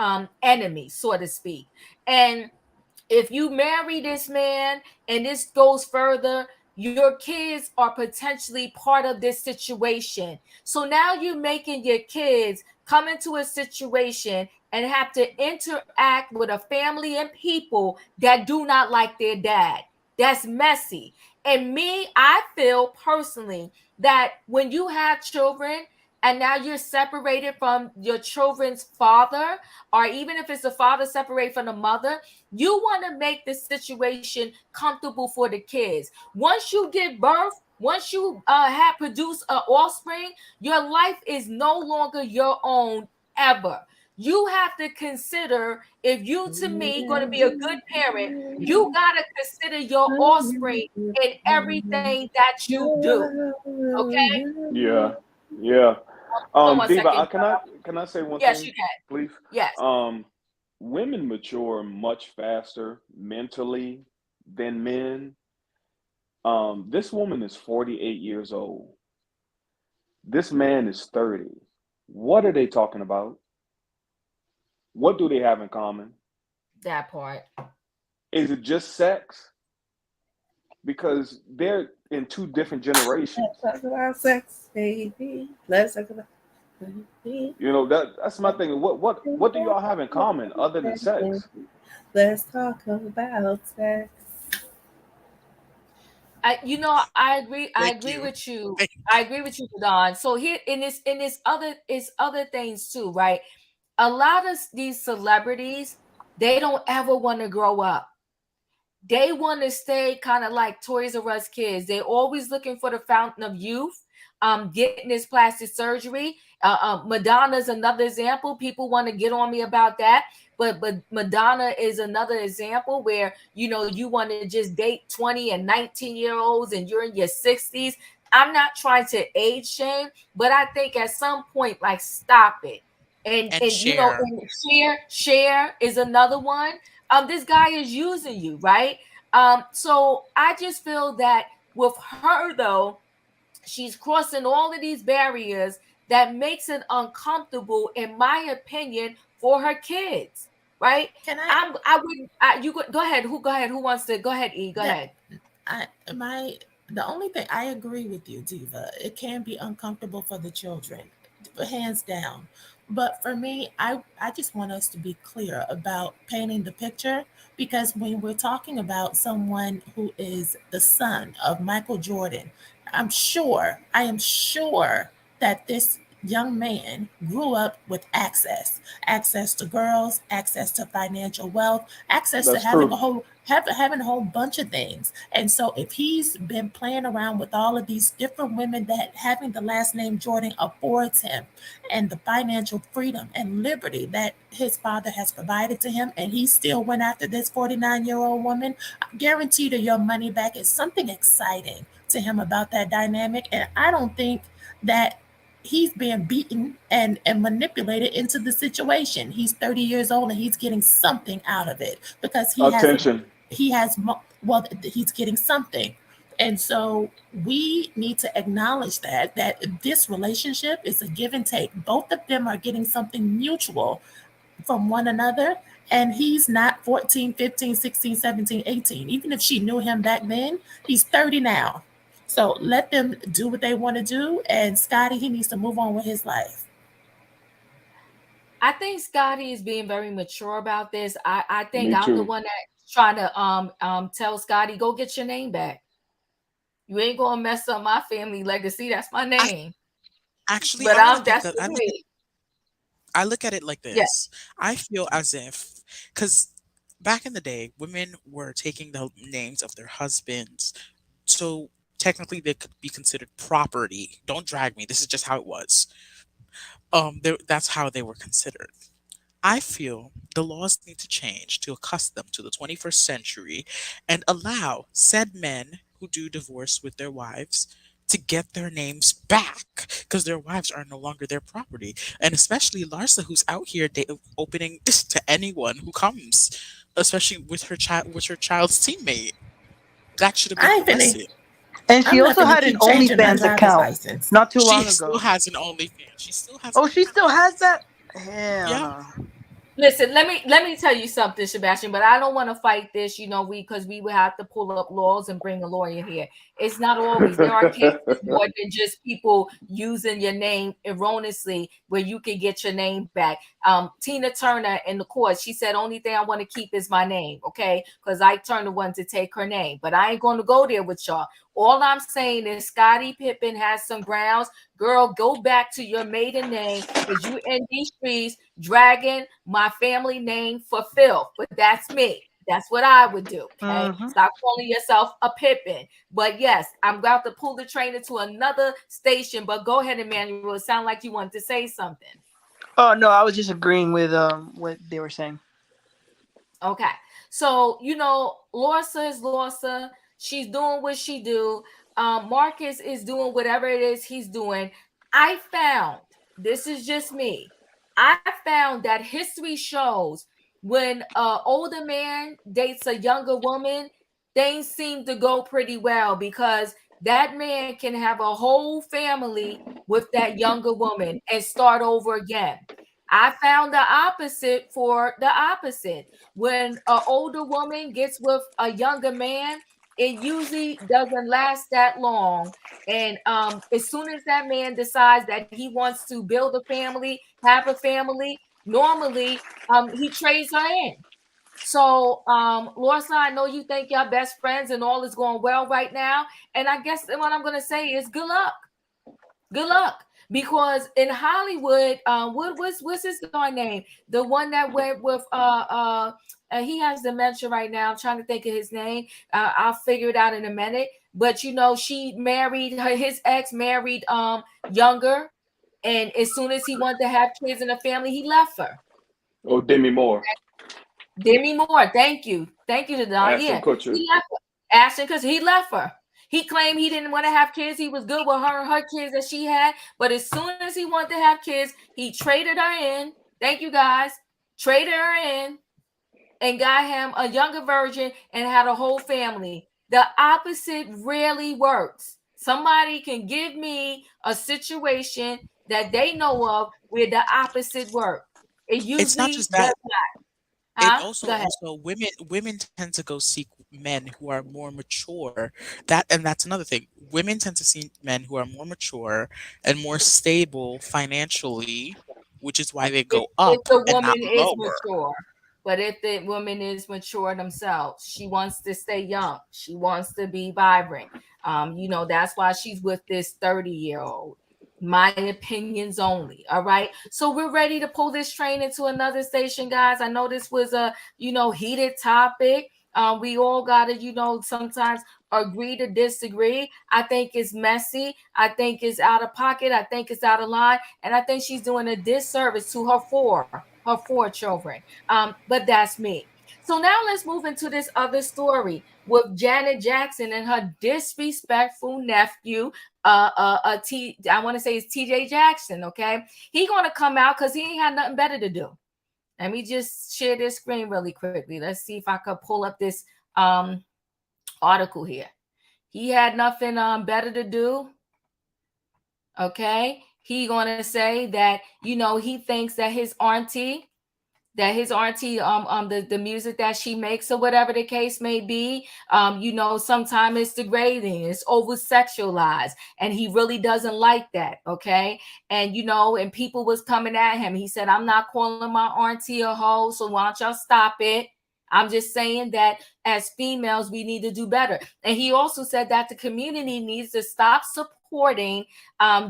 enemy, so to speak. And if you marry this man and this goes further, your kids are potentially part of this situation. So now you're making your kids come into a situation and have to interact with a family and people that do not like their dad. That's messy. And me, I feel personally that when you have children and now you're separated from your children's father, or even if it's the father separated from the mother, you want to make the situation comfortable for the kids. Once you give birth, once you have produced an offspring, your life is no longer your own ever. You have to consider, if you to me going to be a good parent, you got to consider your offspring in everything that you do. Okay? Yeah, yeah. Hold on one Diva, second. can I say one Yes, you thing, can. please? Yes. Women mature much faster mentally than men. This woman is 48 years old. This man is 30. What are they talking about? What do they have in common? That part. Is it just sex? Because they're in two different Let's generations. talk about sex, baby. Let's talk about baby. That's my thing. What do y'all have in common other than sex? Let's talk about sex. I Thank agree you. with you. Thank I agree with you, Don. So here in this other things too, right? A lot of these celebrities, they don't ever want to grow up. they want to stay kind of like Toys R Us kids. They're always looking for the fountain of youth, getting this plastic surgery. Madonna's another example. People want to get on me about that, but Madonna is another example where you want to just date 20 and 19-year-olds, and you're in your 60s. I'm not trying to age shame, but I think at some point, like, stop it. And share. And share is another one. This guy is using you, right? So I just feel that with her though, she's crossing all of these barriers that makes it uncomfortable, in my opinion, for her kids, right? Can I I would you go ahead. Go ahead? Who wants to go ahead? E, go that ahead. I my the only thing I agree with you, Diva. It can be uncomfortable for the children, hands down. But for me, I just want us to be clear about painting the picture, because when we're talking about someone who is the son of Michael Jordan, I am sure that this young man grew up with access to girls, access to financial wealth, access to That's true. having a whole bunch of things. And so if he's been playing around with all of these different women, that having the last name Jordan affords him, and the financial freedom and liberty that his father has provided to him, and he still went after this 49-year-old woman, I guarantee that your money back is something exciting to him about that dynamic. And I don't think that he's being beaten and manipulated into the situation. He's 30 years old and he's getting something out of it, because Attention. well, he's getting something. And so we need to acknowledge that this relationship is a give and take. Both of them are getting something mutual from one another. And he's not 14, 15, 16, 17, 18. Even if she knew him back then, he's 30 now. So let them do what they want to do. And Scotty, he needs to move on with his life. I think Scotty is being very mature about this. I think Me I'm the too. one that's trying to tell Scotty, go get your name back. You ain't gonna mess up my family legacy. That's my I name. actually, But I want to make that's a. just me. I look at it like Yeah. this. I feel as if, because back in the day, women were taking the names of their husbands, so technically they could be considered property. Don't drag me. This is just how it was. That's how they were considered. I feel the laws need to change to accustom to the 21st century and allow said men who do divorce with their wives to get their names back, because their wives are no longer their property. And especially Larsa, who's out here opening to anyone who comes, especially with her child's teammate. That should have been I ain't finna, arrested. And she I'm not also finna had an keep changing my OnlyFans driver's account license. not too She long still ago. has an OnlyFans. She still has an Oh, she still OnlyFans. has that? Hell Yeah. no. Listen, let me tell you something, Sebastian. But I don't want to fight this, because we would have to pull up laws and bring a lawyer here. It's not always. There are cases more than just people using your name erroneously, where you can get your name back. Tina Turner in the court, she said, "Only thing I want to keep is my name, okay? Because I Turner wanted to take her name, but I ain't going to go there with y'all." All I'm saying is Scottie Pippen has some grounds. Girl, go back to your maiden name, because you in these streets dragging my family name for filth. But that's me. That's what I would do. Okay. Mm-hmm. Stop calling yourself a Pippin. But yes, I'm about to pull the train into another station. But go ahead, Emmanuel. It sounded like you wanted to say something. Oh no, I was just agreeing with what they were saying. Okay. So, Larsa is Larsa. She's doing what she do. Marcus is doing whatever it is he's doing. I found, this is just me. I found that history shows when an older man dates a younger woman, things seem to go pretty well, because that man can have a whole family with that younger woman and start over again. I found the opposite for the opposite. When an older woman gets with a younger man, it usually doesn't last that long. And as soon as that man decides that he wants to build a family, have a family, normally he trades her in. So, Lorsa, I know you think y'all best friends and all is going well right now. And I guess what I'm gonna say is good luck. Good luck. Because in Hollywood, what's his guy name? The one that went with He has dementia right now. I'm trying to think of his name. I'll figure it out in a minute. But you know, she married her. His ex married younger, and as soon as he wanted to have kids in a family, he left her. Oh, Demi Moore, Demi Moore, thank you to Don. Ashton Yeah, Kutcher. he left her. Ashton, because he left her. He claimed he didn't want to have kids. He was good with her kids that she had. But as soon as he wanted to have kids, he traded her in. Thank you guys. Traded her in and got him a younger version and had a whole family. The opposite rarely works. Somebody can give me a situation that they know of where the opposite works. It It's not usually just does that. not. It Huh? Go ahead. also women tend to go seek men who are more mature. That's another thing. Women tend to see men who are more mature and more stable financially, which is why they if, go if up the and woman not is lower. mature. But if the woman is mature themselves, she wants to stay young. She wants to be vibrant. You know, that's why she's with this 30-year-old. My opinions only. All right. So we're ready to pull this train into another station, guys. I know this was a, heated topic. We all gotta, sometimes agree to disagree. I think it's messy. I think it's out of pocket. I think it's out of line. And I think she's doing a disservice to her four children. But that's me. So now let's move into this other story with Janet Jackson and her disrespectful nephew. I want to say it's TJ Jackson. Okay, he gonna come out because he ain't had nothing better to do. Let me just share this screen really quickly. Let's see if I could pull up this um article here. He had nothing better to do. Okay, he gonna say that he thinks that his auntie the music that she makes or whatever the case may be, sometimes it's degrading, it's over sexualized, and he really doesn't like that. Okay, and and people was coming at him. He said, I'm not calling my auntie a hoe, so why don't y'all stop it? I'm just saying that as females we need to do better. And he also said that the community needs to stop supporting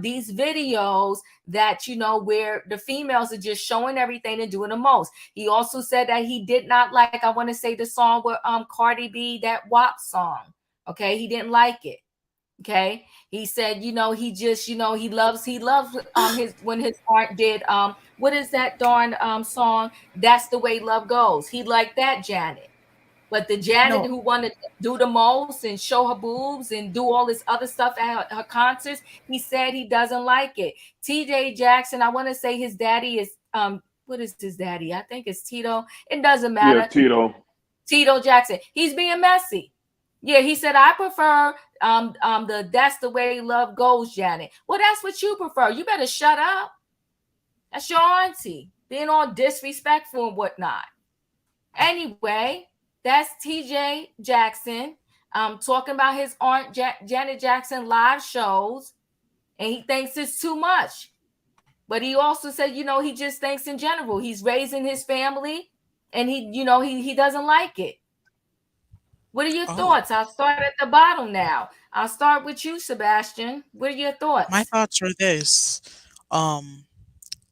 these videos that where the females are just showing everything and doing the most. He also said that he did not like, I want to say, the song with Cardi B, that WAP song. Okay, he didn't like it. Okay, he said, he just, he loves his when his aunt did what is that darn song? That's the way love goes. He liked that Janet. But the Janet No, who wanted to do the most and show her boobs and do all this other stuff at her concerts, he said he doesn't like it. TJ Jackson, I want to say his daddy is what is his daddy? I think it's Tito. It doesn't Yeah, matter. Tito. Tito Jackson. He's being messy. Yeah, he said, I prefer the That's the Way Love Goes, Janet. Well, that's what you prefer. You better shut up. That's your auntie being all disrespectful and whatnot. Anyway, that's TJ Jackson talking about his aunt Janet Jackson live shows, and he thinks it's too much. But he also said, he just thinks in general. He's raising his family, and he doesn't like it. What are your Oh, thoughts? I'll start at the bottom now. I'll start with you, Sebastian. What are your my thoughts? thoughts are this. Um,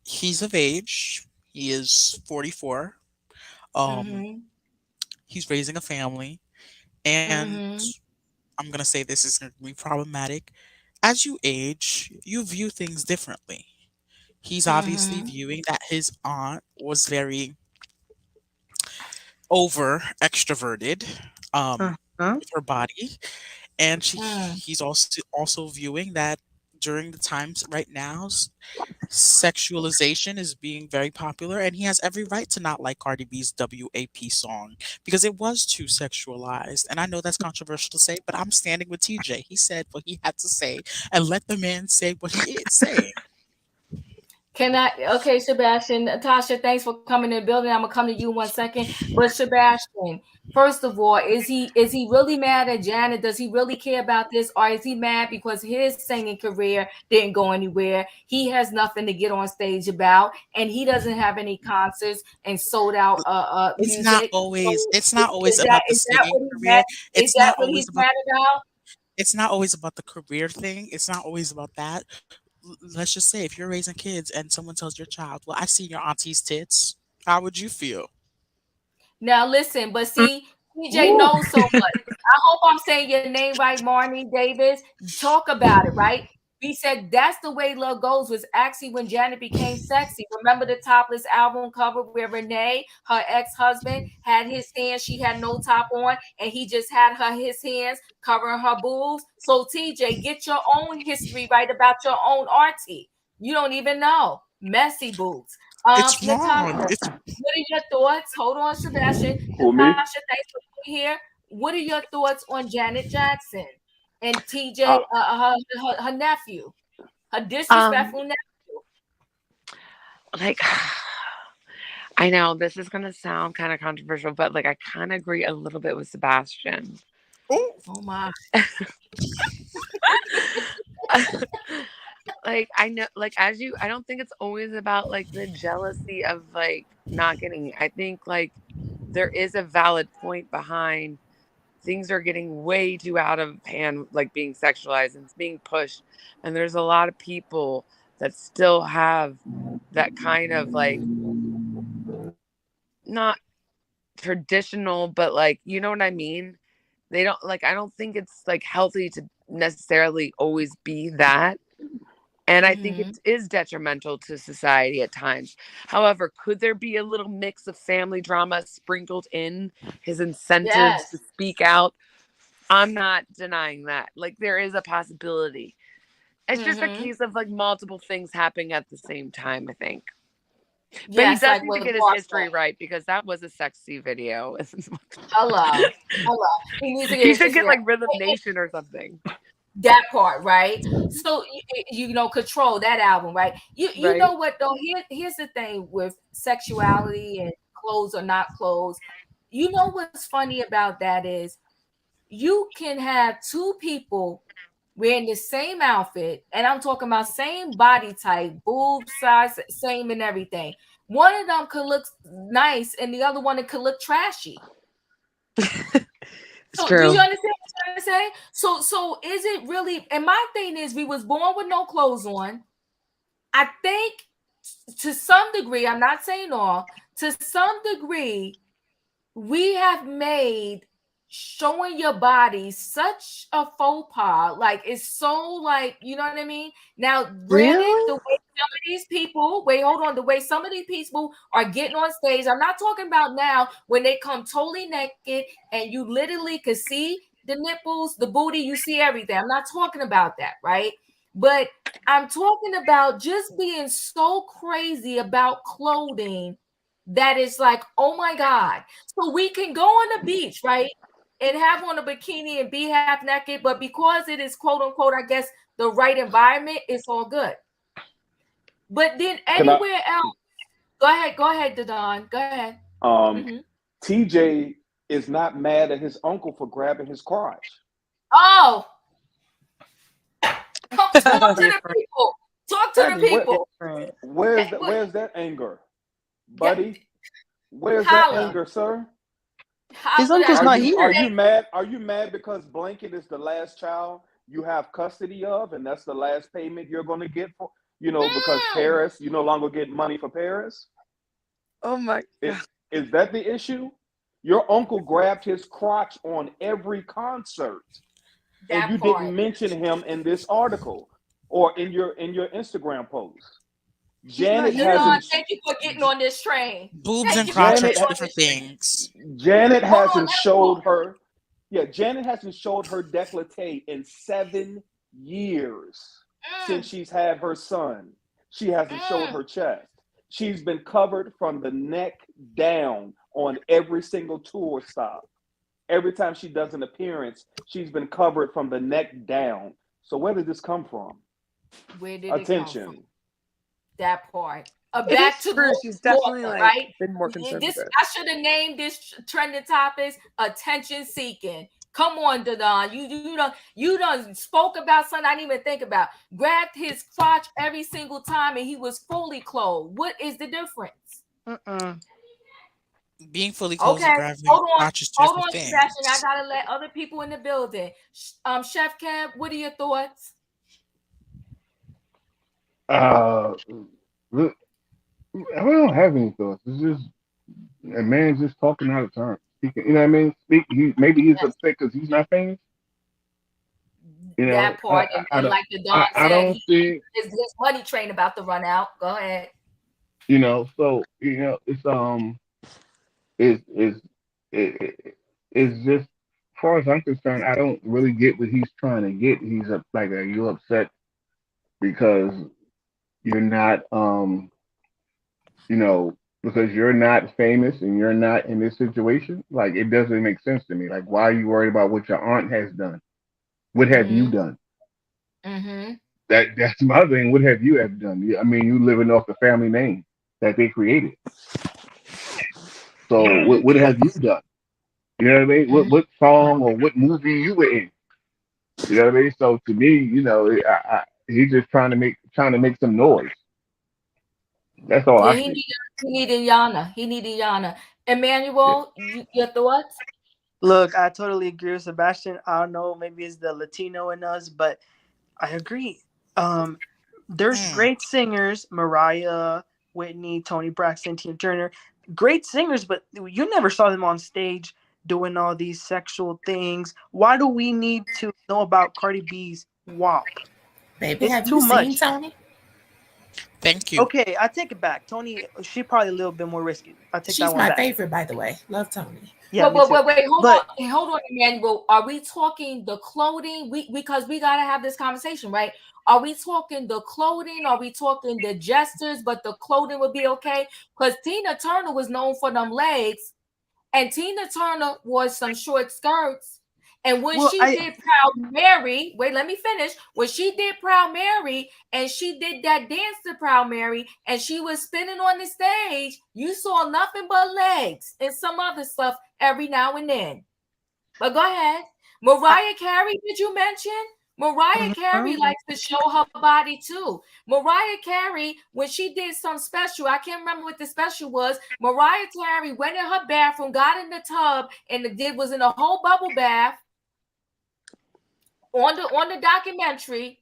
he's of age. He is 44. Um, Mm-hmm. he's raising a family, and Mm-hmm. I'm gonna say this is gonna be problematic. As you age, you view things differently. He's obviously Mm-hmm. viewing that his aunt was very over extroverted Uh-huh. with her body, and Mm. he's also viewing that during the times right now, sexualization is being very popular, and he has every right to not like Cardi B's WAP song because it was too sexualized. And I know that's controversial to say, but I'm standing with TJ. He said what he had to say, and let the man say what he is saying. Can I? Okay, Sebastian, Tasha, thanks for coming in the building. I'm gonna come to you 1 second. But Sebastian, first of all, is he really mad at Janet? Does he really care about this, or is he mad because his singing career didn't go anywhere? He has nothing to get on stage about, and he doesn't have any concerts and sold out music. So It's not always is that about the is that singing what he's mad? career. Is It's that not what always he's about mad about? the career thing. It's not always about that. Let's just say if you're raising kids and someone tells your child, "Well, I seen your auntie's tits," how would you feel? Now listen, but see, TJ Ooh. knows so much. I hope I'm saying your name right, Marnie Davis. Talk about it, right? We said that's the way love goes was actually when Janet became sexy. Remember the topless album cover where Renee, her ex-husband, had his hands, she had no top on, and he just had his hands covering her boobs. So TJ, get your own history right about your own auntie. You don't even know. Messy boobs. It's wrong. Natasha, It's what are your thoughts? Hold on, Sebastian. Who, me? Natasha, thanks for being here. What are your thoughts on Janet Jackson and TJ, Uh, her nephew, her Um, disrespectful nephew? like I know this is gonna sound kind of controversial, but like I kind of agree a little bit with Sebastian. Oh my. Like I know, like as you, I don't think it's always about like the jealousy of like not getting. I think like there is a valid point behind things are getting way too out of hand, like being sexualized and it's being pushed, and there's a lot of people that still have that kind of like not traditional, but like you know what I mean. They don't like. I don't think it's like healthy to necessarily always be that. And I think Mm-hmm. it is detrimental to society at times. However, could there be a little mix of family drama sprinkled in his incentives to Yes. speak out? I'm not denying that. Like, there is a possibility. It's just a Mm-hmm. case of like multiple things happening at the same time, I think. But he Yes, does like need to what get his Boss history right because that was a sexy video. hello. Hello. He needs to get He his should history get right. like Rhythm Nation or something. That part, right? So you know, control that album, right? You Right? know what though? Here's the thing with sexuality and clothes or not clothes. You know what's funny about that is you can have two people wearing the same outfit, and I'm talking about same body type, boob size, same and everything. One of them could look nice, and the other one it could look trashy. It's So do you true. understand what I'm trying to say? So is it really? And my thing is, we was born with no clothes on. I think to some degree, I'm not saying all, to some degree, we have made showing your body such a faux pas. Like it's so like, you know what I mean? Now, granted, the Really? way some of these people, wait, hold on, the way some of these people are getting on stage, I'm not talking about now when they come totally naked and you literally could see the nipples, the booty, you see everything. I'm not talking about that, right? But I'm talking about just being so crazy about clothing that is like, oh my God. So we can go on the beach, right? And have on a bikini and be half naked, but because it is quote unquote, I guess, the right environment, it's all good. But then can I? anywhere else, go ahead, Dadon. Go ahead. Um, Mm-hmm. TJ is not mad at his uncle for grabbing his crotch. Oh, come That's talk to the different. people. Talk to That the is Where, people. different. where's that? What? Where's that anger, Yeah, buddy? Where's that holla, anger, sir? His holla. uncle's Are not you are here. you mad? Are you mad because Blanket is the last child you have custody of, and that's the last payment you're going to get for? Because Mm, Paris, you no longer get money for Paris. Oh my It, god. is that the issue? Your uncle grabbed his crotch on every concert, and that you part. didn't mention him in this article or in your Instagram post. He's not Janet here. Dadon, hasn't. thank you for getting on this train. boobs Thank and you for crotch are getting Janet two on different this train. things. Janet Hold on, hasn't let him showed talk. her. Yeah, Janet hasn't showed her décolleté in 7 years since Mm, she's had her son. She hasn't showed mm. her chest. She's been covered from the neck down on every single tour stop. Every time she does an appearance, she's been covered from the neck down. So where did this come from? Where did it come from? Attention. That part. It is Back to true. She's definitely Florida, like right? been more This conservative. I should have named this trending topics attention seeking. Come on, Dadon. You done spoke about something I didn't even think about. Grabbed his crotch every single time and he was fully clothed. What is the difference? Mm-mm. Being fully clothed and Okay, grabbing crotch is two hold different on, Sebastian. I things. gotta let other people in the building. Chef Kev, what are your thoughts? Uh, I don't have any thoughts. It's just A man's just talking out of turn. Speaking, you know what I mean? Maybe he's Yes, upset because he's not famous. You know, that part. And don't, like the Don I said, don't see, his money train about to run out. Go ahead. you know. So you know, it's it's just, as far as I'm concerned, I don't really get what he's trying to get. He's like, are you upset because you're not, you know, because you're not famous and you're not in this situation? Like, it doesn't make sense to me. Like, why are you worried about what your aunt has done? What have you Mm-hmm. done? Mm-hmm. That's my thing. What have you have done? I mean, you living off the family name that they created. So what have you done? You know what I mean? Mm-hmm. What song or what movie you were in? You know what I mean? So to me, you know, he's just trying to make some noise. That's all Yeah, I see. he needed Yana. He needed Yana. Yeah. Emmanuel, your thoughts? Look, I totally agree with Sebastian. I don't know, maybe it's the Latino in us, but I agree. Um, there's Mm. great singers, Mariah, Whitney, Tony Braxton, Tina Turner, great singers, but you never saw them on stage doing all these sexual things. Why do we need to know about Cardi B's WAP? Baby, It's have you too seen much. Tony? Thank you. Okay, I take it back. Tony, she probably a little bit more risky. I take that She's one my back. favorite, by the way. Love Tony. Yeah, me too. Wait, But hold on, Emmanuel. Are we talking the clothing? Because we gotta have this conversation, right? Are we talking the clothing? Are we talking the gestures? But the clothing would be okay? Because Tina Turner was known for them legs, and Tina Turner wore some short skirts. And when well, she I did Proud Mary, wait, let me finish. When she did Proud Mary and she did that dance to Proud Mary and she was spinning on the stage, you saw nothing but legs and some other stuff every now and then. But go ahead. I Mariah Carey, did you mention? Mariah Carey mhm. likes to show her body too. Mariah Carey, when she did some special, I can't remember what the special was. Mariah Carey went in her bathroom, got in the tub, and did was in a whole bubble bath on the documentary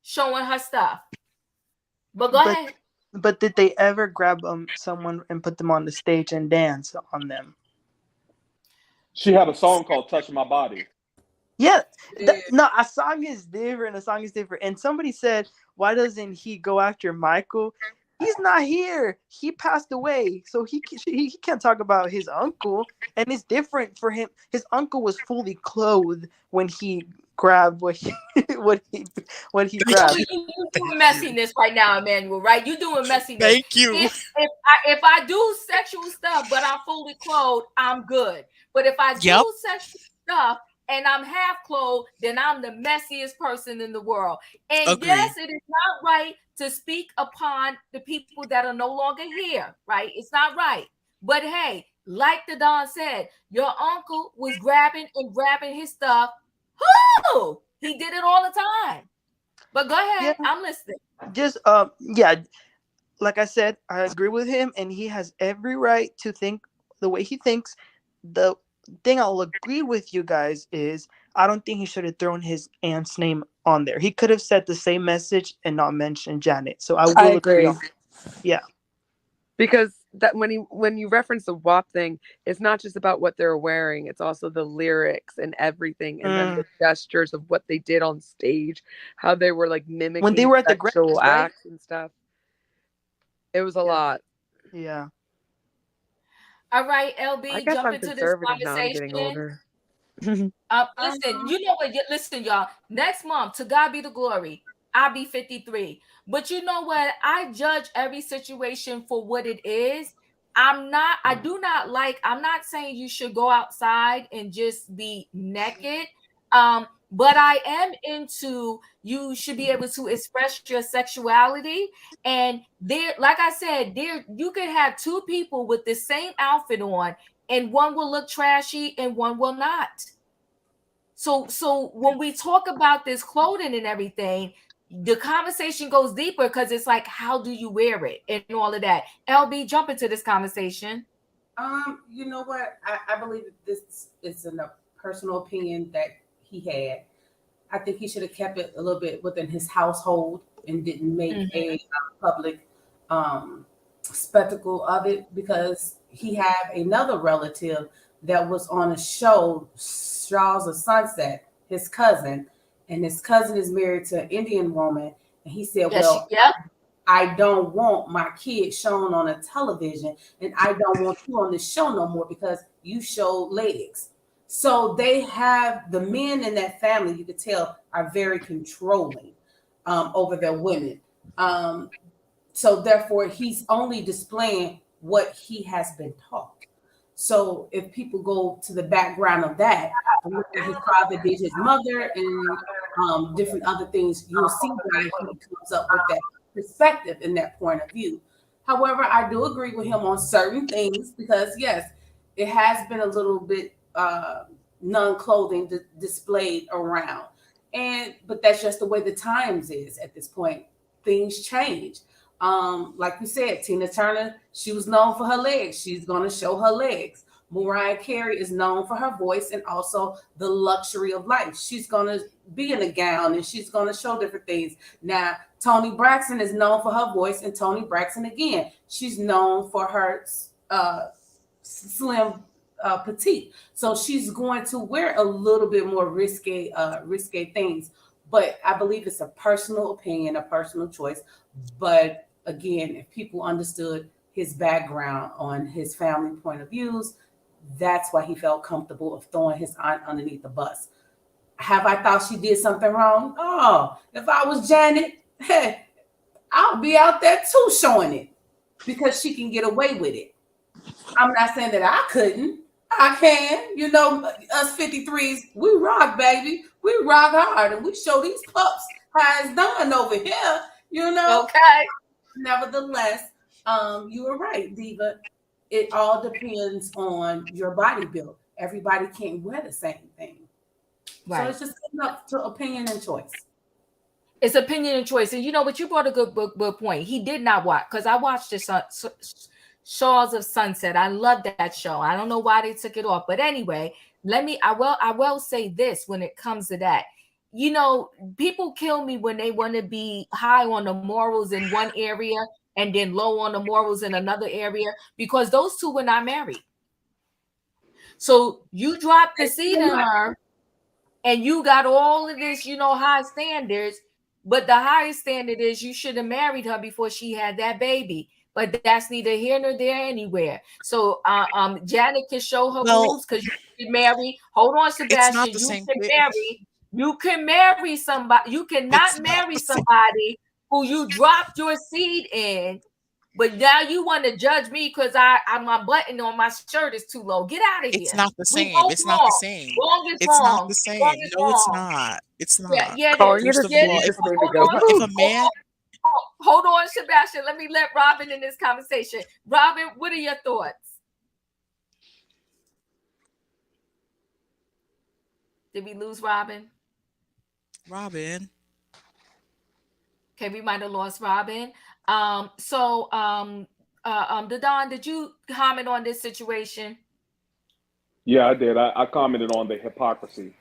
showing her stuff. But go but ahead. but did they ever grab someone and put them on the stage and dance on them? She had a song called "Touch My Body." Yeah, Yeah. no, a song is different. A song is different. And somebody said, why doesn't he go after Michael? He's not here. He passed away, so he can't talk about his uncle. And it's different for him. His uncle was fully clothed when he grabbed what he what he what he Oh, grabbed. you doing messiness right now, Emmanuel, right? You doing messiness. Thank you. If I do sexual stuff, but I'm fully clothed, I'm good. But if I Yep. do sexual stuff and I'm half clothed, then I'm the messiest person in the world. And yes, Agree. it is not right to speak upon the people that are no longer here, right? It's not right. But hey, like the Don said, your uncle was grabbing his stuff. Who? He did it all the time. But go Yeah, ahead. I'm listening. just yeah, like I said, I agree with him, and he has every right to think the way he thinks. The thing I'll agree with you guys is I don't think he should have thrown his aunt's name on there. He could have said the same message and not mentioned Janet. So I I will agree agree. on. Yeah. Because that when you reference the WAP thing, it's not just about what they're wearing, it's also the lyrics and everything, and then the Mm. gestures of what they did on stage, how they were like When they mimicking were at the sexual Grammys, right? acts and stuff. It was a Yeah. lot. Yeah. All right, I LB, guess jump I'm into this conservative now. I'm getting conversation. older. Listen, you know what? Listen, y'all. Next month, to God be the glory. I'll be 53. But you know what? I judge every situation for what it is. I do not like, I'm not saying you should go outside and just be naked. But I am into you should be able to express your sexuality. And there, like I said, there you could have two people with the same outfit on, and one will look trashy and one will not. So when we talk about this clothing and everything, the conversation goes deeper because it's like, how do you wear it and all of that? LB, jump into this conversation. You know what? I believe that this is a personal opinion that he had. I think he should have kept it a little bit within his household and didn't make Mhm. a public spectacle of it because he have another relative that was on a show, Straws of Sunset, his cousin, and his cousin is married to an Indian woman, and he said, Yes, "Well, yep. I don't want my kid shown on a television, and I don't want you on the show no more because you show legs." So they have the men in that family, you could tell, are very controlling over their women. Um, so therefore, he's only displaying what he has been taught. So if people go to the background of that and look at his father did his mother and different other things, you'll see why he comes up with that perspective and that point of view. However, I do agree with him on certain things because yes, it has been a little bit non-clothing displayed around, and but that's just the way the times is at this point. Things change. Like we said, Tina Turner, she was known for her legs. She's going to show her legs. Mariah Carey is known for her voice and also the luxury of life. She's going to be in a gown and she's going to show different things. Now, Toni Braxton is known for her voice, and Toni Braxton again, she's known for her slim petite. So she's going to wear a little bit more risque things. But I believe it's a personal opinion, a personal choice. But again, if people understood his background on his family point of views, that's why he felt comfortable of throwing his aunt underneath the bus. Have I thought she did something wrong? Oh, if I was Janet, hey, I'll be out there too showing it because she can get away with it. I'm not saying that I couldn't. I can. You know, us 53s, we rock, baby. We rock hard and we show these pups how it's done over here, you know. Okay. Nevertheless, you were right, Diva. It all depends on your body build. Everybody can't wear the same thing. Right. So it's just up to opinion and choice. It's opinion and choice. And you know, but you brought a good point. He did not watch, because I watched the Shores of Sunset. I love that show. I don't know why they took it off. But anyway, I will say this when it comes to that. You know, people kill me when they want to be high on the morals in one area and then low on the morals in another area, because those two were not married. So you dropped the seed in her and you got all of this, you know, high standards, but the highest standard is you should have married her before she had that baby. But that's neither here nor there anywhere. So Janet can show her rules because you can marry. Hold on, Sebastian. You can marry somebody. You cannot marry somebody who you dropped your seed in. But now you want to judge me because my button on my shirt is too low. Get out of here. It's not the same. It's wrong. not the same. Wrong is It's not wrong. the same. Wrong is No, it's wrong. not. It's not. Yeah, Calling it a First of all, seed just made me go. if a man, hold on, Sebastian. Let me let Robin in this conversation. Robin, what are your thoughts? Did we lose Robin? Robin. Okay, we might have lost Robin. Don, did you comment on this situation? Yeah, I did. I commented on the hypocrisy.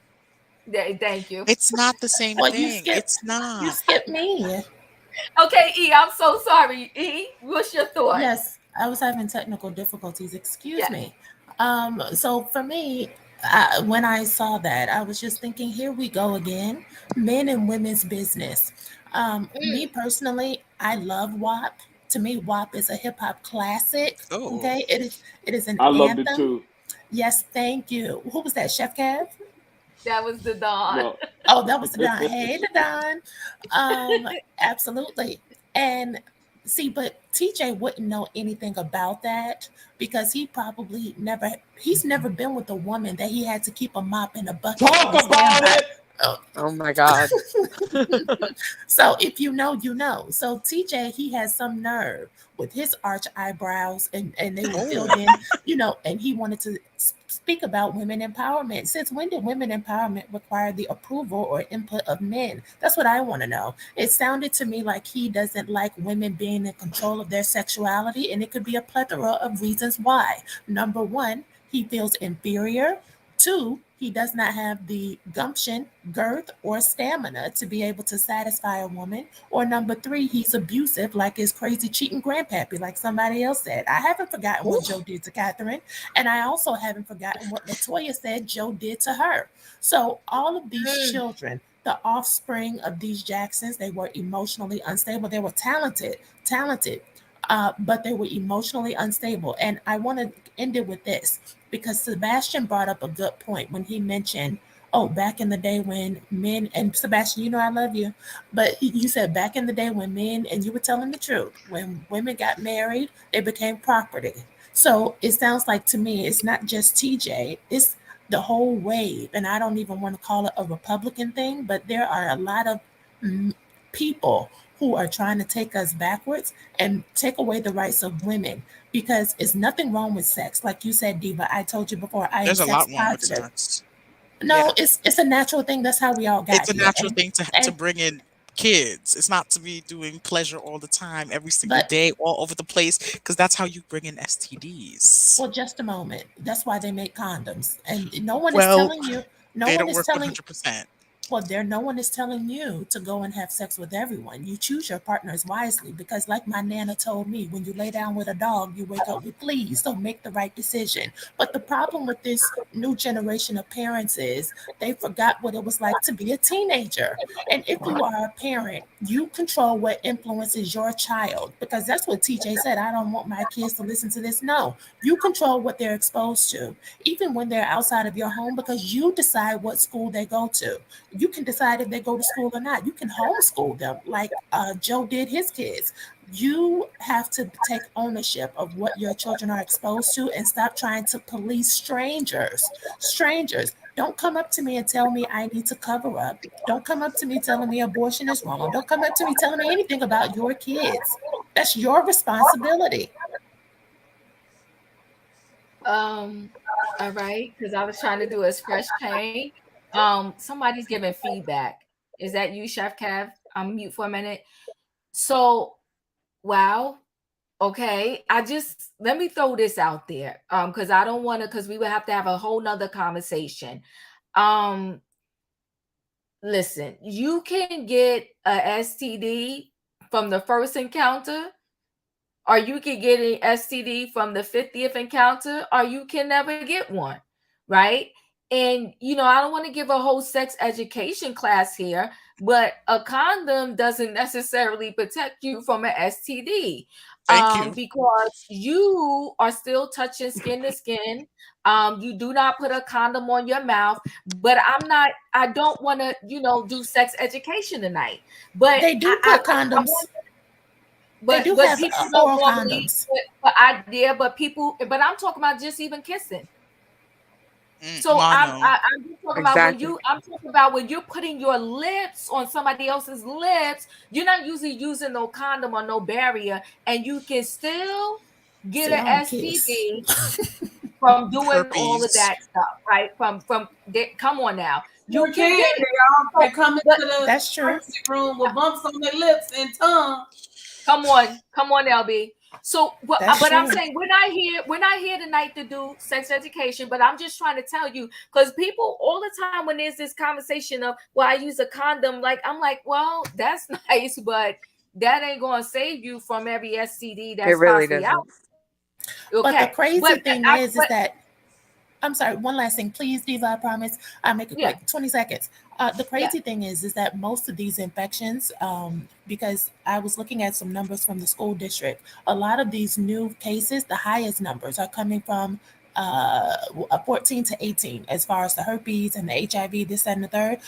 Thank you. It's not the same thing. It's You not. skipped me. Okay, E, I'm so sorry. E, what's your thought? Yes, I was having technical difficulties. Excuse me. So for me, when I saw that, I was just thinking, here we go again, men and women's business. Me personally, I love WAP. To me, WAP is a hip hop classic. Oh. Okay, it is an I loved anthem. it too. Yes, thank you. Who was that, Chef Kev? That was the Don. No. Oh, that was the Don. Hey, the Don. Absolutely. And see, but TJ wouldn't know anything about that because he's never been with a woman that he had to keep a mop and a bucket. Talk about it. Oh my God. So if you know, you know. So TJ, he has some nerve with his arch eyebrows and they were filled in, you know, and he wanted to speak about women empowerment. Since when did women empowerment require the approval or input of men? That's what I want to know. It sounded to me like he doesn't like women being in control of their sexuality, and it could be a plethora of reasons why. Number one, he feels inferior. Two, he does not have the gumption, girth, or stamina to be able to satisfy a woman. Or number three, he's abusive, like his crazy cheating grandpappy, like somebody else said. I haven't forgotten what Joe did to Catherine, and I also haven't forgotten what Latoya said Joe did to her. So all of these children, the offspring of these Jacksons, they were emotionally unstable. They were talented, but they were emotionally unstable. And I want to end it with this because Sebastian brought up a good point when he mentioned, oh, back in the day when men, and Sebastian, you know I love you, but you said back in the day when men, and you were telling the truth, when women got married, they became property. So it sounds like to me, it's not just TJ, it's the whole wave. And I don't even want to call it a Republican thing, but there are a lot of mm, people who are trying to take us backwards and take away the rights of women because it's nothing wrong with sex. Like you said, Diva, I told you before, I am There's a sex lot wrong with positive. sex. Yeah, No, it's a natural thing. That's how we all it's got a here. natural thing to And bring in kids. It's not to be doing pleasure all the time, every single but day, all over the place, because that's how you bring in STDs. well, just a moment. That's why they make condoms. And no one is Well, telling you, no they one don't is work telling 100%. well, there no one is telling you to go and have sex with everyone. You choose your partners wisely because, like my nana told me, when you lay down with a dog, you wake up with fleas. So make the right decision. But the problem with this new generation of parents is they forgot what it was like to be a teenager. And if you are a parent, you control what influences your child because that's what TJ said. I don't want my kids to listen to this. No, you control what they're exposed to, even when they're outside of your home because you decide what school they go to. You can decide if they go to school or not. You can homeschool them like Joe did his kids. You have to take ownership of what your children are exposed to and stop trying to police strangers. Strangers. Don't come up to me and tell me I need to cover up. Don't come up to me telling me abortion is wrong. Don't come up to me telling me anything about your kids. That's your responsibility. Um, all right, because I was trying to do a fresh paint. Somebody's giving feedback. Is that you, Chef Kev? I'm mute for a minute. So, wow. Okay. I just let me throw this out there. Because I don't want to, because we would have to have a whole nother conversation. Um, listen, you can get a STD from the first encounter, or you can get an STD from the 50th encounter, or you can never get one, right? And I don't want to give a whole sex education class here, but a condom doesn't necessarily protect you from an STD, Thank you. because you are still touching skin to skin. You do not put a condom on your mouth, but I don't want to, do sex education tonight. But They do put condoms. They do but have people don't oral normally condoms. but I'm talking about just even kissing. So Mono. I'm just talking about Exactly. I'm talking about when you're putting your lips on somebody else's lips, you're not usually using no condom or no barrier, and you can still get See, an I don't kiss. STD from doing all of Herpes. that stuff, right? Come on now, you You can can, get it. they come into But the That's true. emergency room with bumps on their lips and tongue. come on, LB. So, That's but I'm true. saying we're not here tonight to do sex education. But I'm just trying to tell you because people all the time when there's this conversation of, well, I use a condom, like I'm like, well, that's nice, but that ain't gonna save you from every STD It that's really possibly out. doesn't. But the Okay, crazy but thing is that I'm sorry, one last thing, please, Diva, I promise. I'll make it yeah, quick, 20 seconds. The yeah. crazy thing is that most of these infections, because I was looking at some numbers from the school district, a lot of these new cases, the highest numbers are coming from 14 to 18, as far as the herpes and the HIV, this, that, and the third.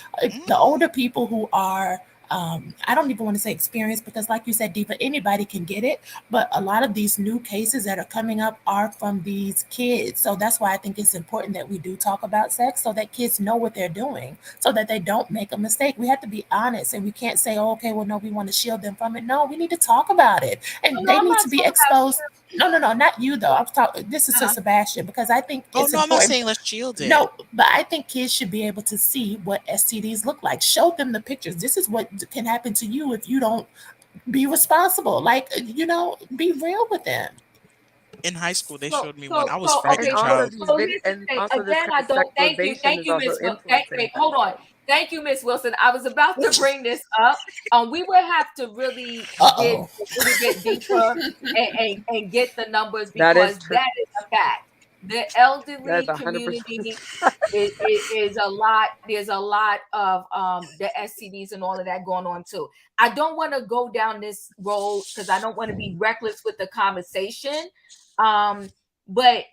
The Mm, older people who are I don't even want to say experience because, like you said, Diva, anybody can get it. But a lot of these new cases that are coming up are from these kids. So that's why I think it's important that we do talk about sex so that kids know what they're doing so that they don't make a mistake. We have to be honest and we can't say, oh, okay, well, no, we want to shield them from it. No, we need to talk about it and No, they I'm need not to be talking about exposed. No, no, no, not you though. I'm talking. This is to uh Sebastian because I think oh it's no, I'm not important. saying let's shield it. No, but I think kids should be able to see what STDs look like. Show them the pictures. This is what can happen to you if you don't be responsible. Like, be real with them. In high school, they So, showed me one. so, I was so, And okay. frightened, So, also child. these so video here's the and thing. also this Again, kind I of don't. sexualization Thank is you, also Miss. Wait, influencing hold things. on. Thank you, Miss Wilson. I was about to bring this up. We will have to really get Uh-oh. a little bit deeper and get the numbers That is because true. that is a fact. The That is elderly 100%. community is a lot. There's a lot of the STDs and all of that going on too. I don't want to go down this road because I don't want to be reckless with the conversation. Um, but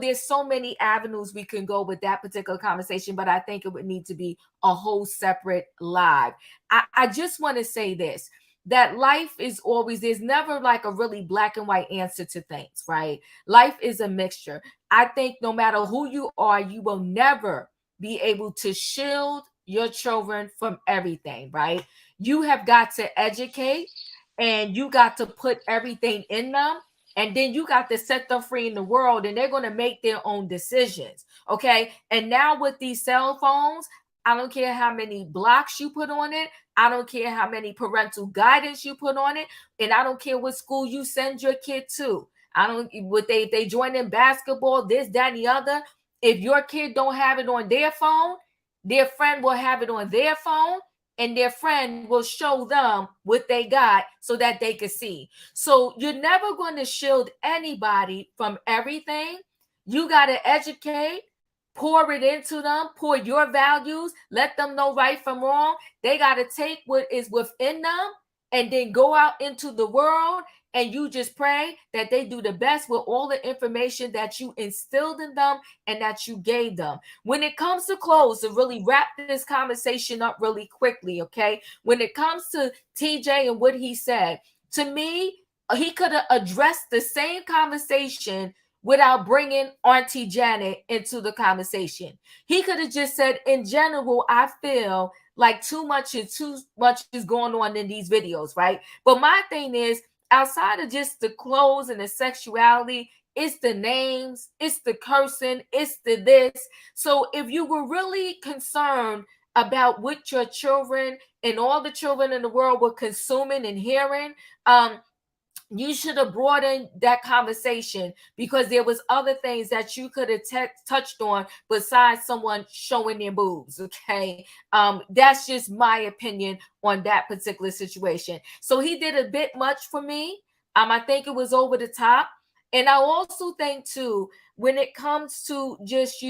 there's so many avenues we can go with that particular conversation, but I think it would need to be a whole separate live. I just want to say this, that life is always, there's never like a really black and white answer to things, right? Life is a mixture. I think no matter who you are, you will never be able to shield your children from everything, right? You have got to educate, and you got to put everything in them, and then you got to set them free in the world, and they're going to make their own decisions. Okay. And now with these cell phones, I don't care how many blocks you put on it. I don't care how many parental guidance you put on it. And I don't care what school you send your kid to. I don't what they join in basketball, this, that, and the other. If your kid don't have it on their phone, their friend will have it on their phone, and their friend will show them what they got so that they can see. So you're never going to shield anybody from everything. You got to educate, pour it into them, pour your values, let them know right from wrong. They got to take what is within them and then go out into the world, and you just pray that they do the best with all the information that you instilled in them and that you gave them. When it comes to clothes, to really wrap this conversation up really quickly, okay? When it comes to TJ and what he said, to me, he could have addressed the same conversation without bringing Auntie Janet into the conversation. He could have just said, in general, I feel like too much is going on in these videos, right? But my thing is, outside of just the clothes and the sexuality, it's the names, it's the cursing, it's the this. So if you were really concerned about what your children and all the children in the world were consuming and hearing, you should have brought in that conversation, because there was other things that you could have touched on besides someone showing their boobs. Okay. That's just my opinion on that particular situation. So he did a bit much for me. I think it was over the top. And I also think too, when it comes to just,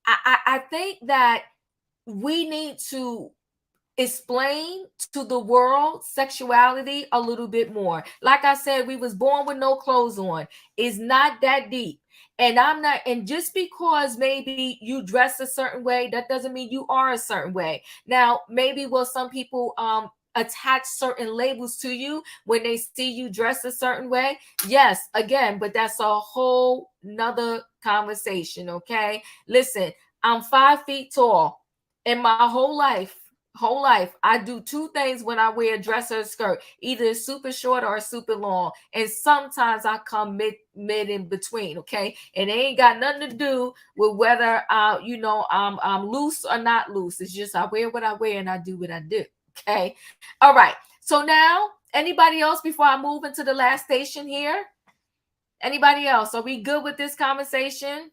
I think that we need to explain to the world sexuality a little bit more. Like I said, we was born with no clothes on. It's not that deep. And I'm not, and just because maybe you dress a certain way, that doesn't mean you are a certain way. Now, maybe will some people attach certain labels to you when they see you dress a certain way? Yes, again, but that's a whole nother conversation. Okay. Listen, I'm 5 feet tall. In my whole life, I do two things when I wear a dress or a skirt: either super short or super long, and sometimes I come mid in between. Okay, and it ain't got nothing to do with whether I'm loose or not loose. It's just I wear what I wear and I do what I do. Okay, all right. So now, anybody else before I move into the last station here? Anybody else? Are we good with this conversation?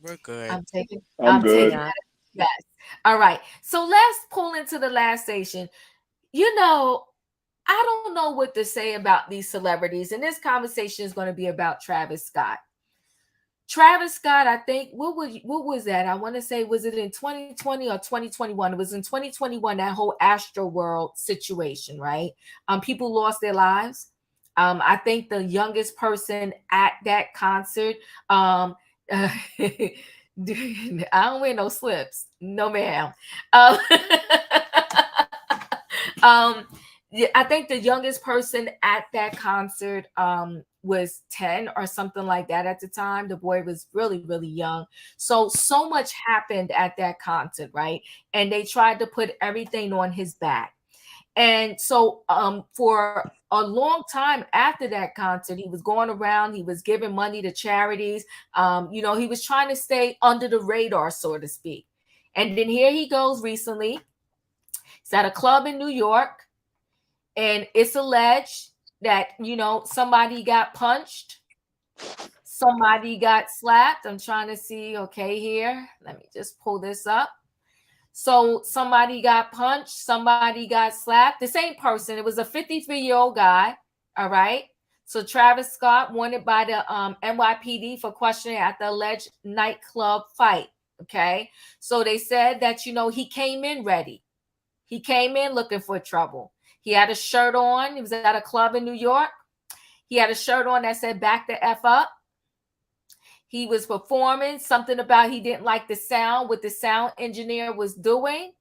We're good. I'm taking. I'm I'm good. taking Yeah. that. Yes. All right. So let's pull into the last station. You know, I don't know what to say about these celebrities, and this conversation is going to be about Travis Scott. Travis Scott, I think, what was that? I want to say, was it in 2020 or 2021? It was in 2021, that whole Astro World situation, right? People lost their lives. I think the youngest person at that concert, I don't wear no slips, no ma'am. Um, um, yeah, I think the youngest person at that concert was 10 or something like that at the time. The boy was really, really young. So much happened at that concert, right? And they tried to put everything on his back. And so for a long time after that concert, he was going around, he was giving money to charities. He was trying to stay under the radar, so to speak. And then here he goes recently. He's at a club in New York, and it's alleged that, somebody got punched, somebody got slapped. I'm trying to see, okay, here. Let me just pull this up. So somebody got punched, somebody got slapped. The same person. It was a 53-year-old guy. All right. So Travis Scott wanted by the NYPD for questioning at the alleged nightclub fight. Okay. So they said that, he came in ready. He came in looking for trouble. He had a shirt on. He was at a club in New York. He had a shirt on that said "Back the F up." He was performing something about he didn't like the sound, what the sound engineer was doing.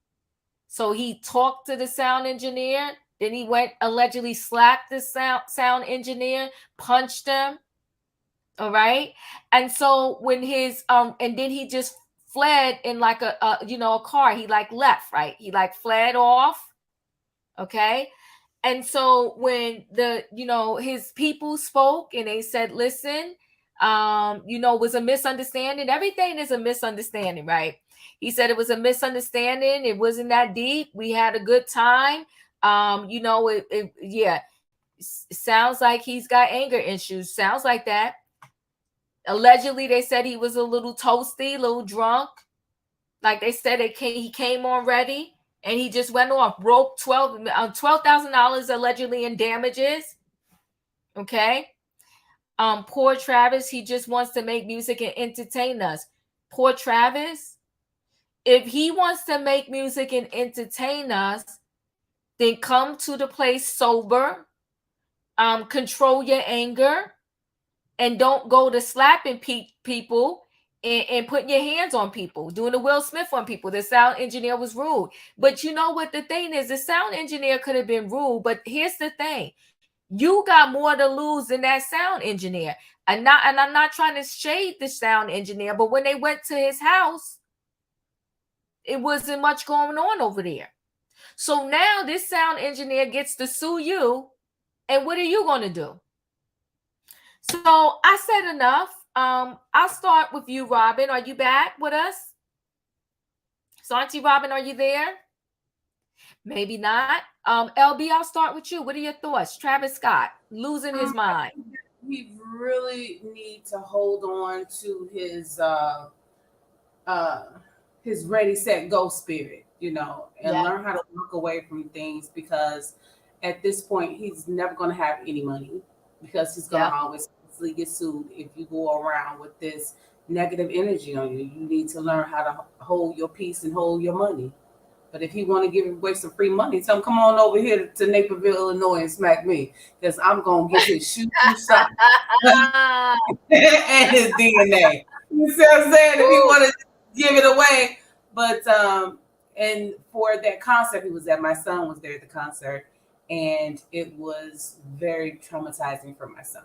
So he talked to the sound engineer. Then he went allegedly slapped the sound engineer, punched him. All right. And so when and then he just fled in like a car. He like left, right? He like fled off. Okay. And so when his people spoke and they said, listen, it was a misunderstanding. Everything is a misunderstanding, right? He said it was a misunderstanding. It wasn't that deep. We had a good time. Yeah, it sounds like he's got anger issues. Sounds like that. Allegedly, they said he was a little toasty, a little drunk. Like they said, he came on ready. And he just went off, broke $12,000 allegedly in damages. Okay. Poor Travis, he just wants to make music and entertain us. Poor Travis, if he wants to make music and entertain us, then come to the place sober, control your anger, and don't go to slapping people and putting your hands on people, doing the Will Smith on people. The sound engineer was rude. But you know what the thing is? The sound engineer could have been rude, but here's the thing. You got more to lose than that sound engineer. And I'm not trying to shade the sound engineer, but when they went to his house, it wasn't much going on over there. So now this sound engineer gets to sue you. And what are you going to do? So I said enough. I'll start with you, Robin. Are you back with us? So Auntie Robin, are you there? Maybe not. LB, I'll start with you. What are your thoughts? Travis Scott losing his mind. We really need to hold on to his ready, set, go spirit, and learn how to walk away from things, because at this point he's never going to have any money, because he's going to always get sued if you go around with this negative energy on you. You need to learn how to hold your peace and hold your money. But if he want to give away some free money, tell him come on over here to Naperville, Illinois, and smack me, because I'm gonna get his shoe stock and his DNA. You see what I'm saying? If he want to give it away, but and for that concert he was at, my son was there at the concert, and it was very traumatizing for my son.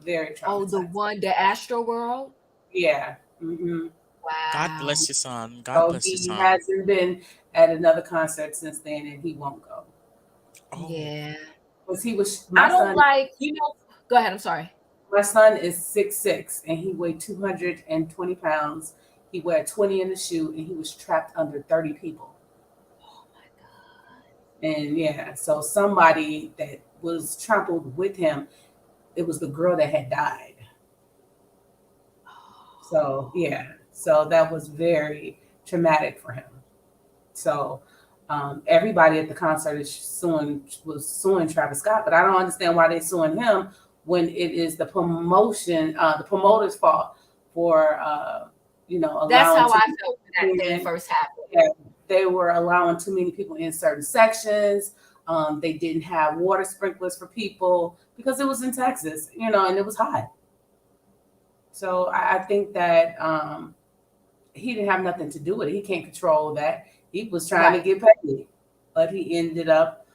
Very traumatizing. Oh, the Astro World? Yeah. Mm-hmm. Wow. God bless your son. God bless your son. He hasn't been at another concert since then, and he won't go. Oh. Yeah. Because he was. Go ahead. I'm sorry. My son is 6'6", and he weighed 220 pounds. He weighed 20 in the shoe, and he was trapped under 30 people. Oh my God. And yeah, so somebody that was trampled with him, it was the girl that had died. So yeah, so that was very traumatic for him. So everybody at the concert was suing Travis Scott, but I don't understand why they're suing him when it is the promoter's fault for allowing. That's how I felt when that thing first happened. Yeah, they were allowing too many people in certain sections. They didn't have water sprinklers for people because it was in Texas, and it was hot. So I think that he didn't have nothing to do with it. He can't control that. He was trying to get paid, but he ended up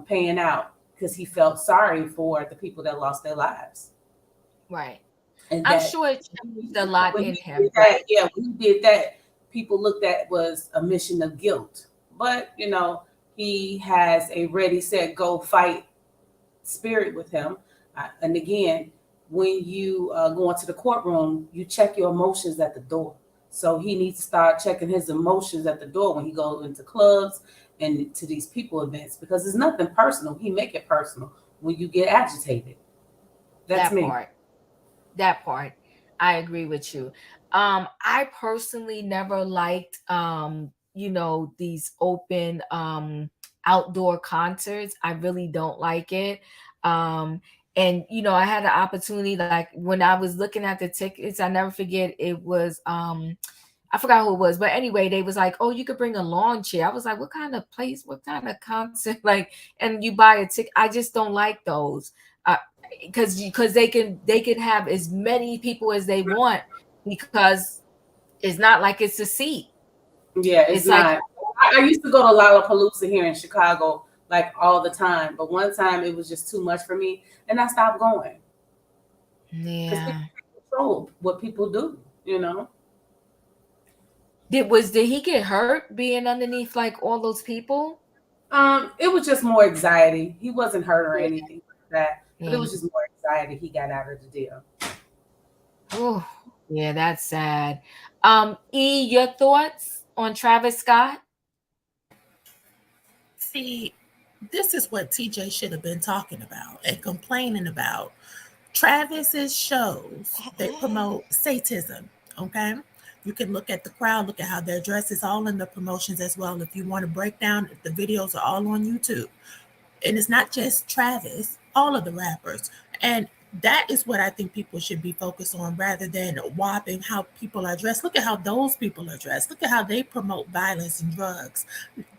paying out because he felt sorry for the people that lost their lives. Right. And I'm sure it changed a lot in him. Yeah, when he did that, people looked at was a mission of guilt. But, he has a ready, set, go fight spirit with him. And again, when you go into the courtroom, you check your emotions at the door. So he needs to start checking his emotions at the door when he goes into clubs and to these people events, because it's nothing personal. He make it personal when you get agitated. That's That me. part. That part. I agree with you. I personally never liked these open outdoor concerts. I really don't like it. Um and I had the opportunity, like when I was looking at the tickets, I never forget, it was I forgot who it was, but anyway, they was like, "Oh, you could bring a lawn chair." I was like, "What kind of place? What kind of concert?" Like, and you buy a ticket. I just don't like those, because they can have as many people as they want, because it's not like it's a seat. Yeah, it's It's like, not. I used to go to Lollapalooza here in Chicago like all the time, but one time it was just too much for me, and I stopped going because yeah. people control what people do. You know. Did he get hurt being underneath like all those people? It was just more anxiety. He wasn't hurt or Yeah. anything like that, but it Yeah. was just more anxiety he got out of the deal. Oh, yeah, that's sad. Your thoughts on Travis Scott? See, this is what TJ should have been talking about and complaining about. Travis's shows, they promote Satanism, okay? You can look at the crowd, look at how they're dressed. It's all in the promotions as well. If you want to break down, the videos are all on YouTube. And it's not just Travis, all of the rappers. And that is what I think people should be focused on rather than whopping how people are dressed. Look at how those people are dressed. Look at how they promote violence and drugs.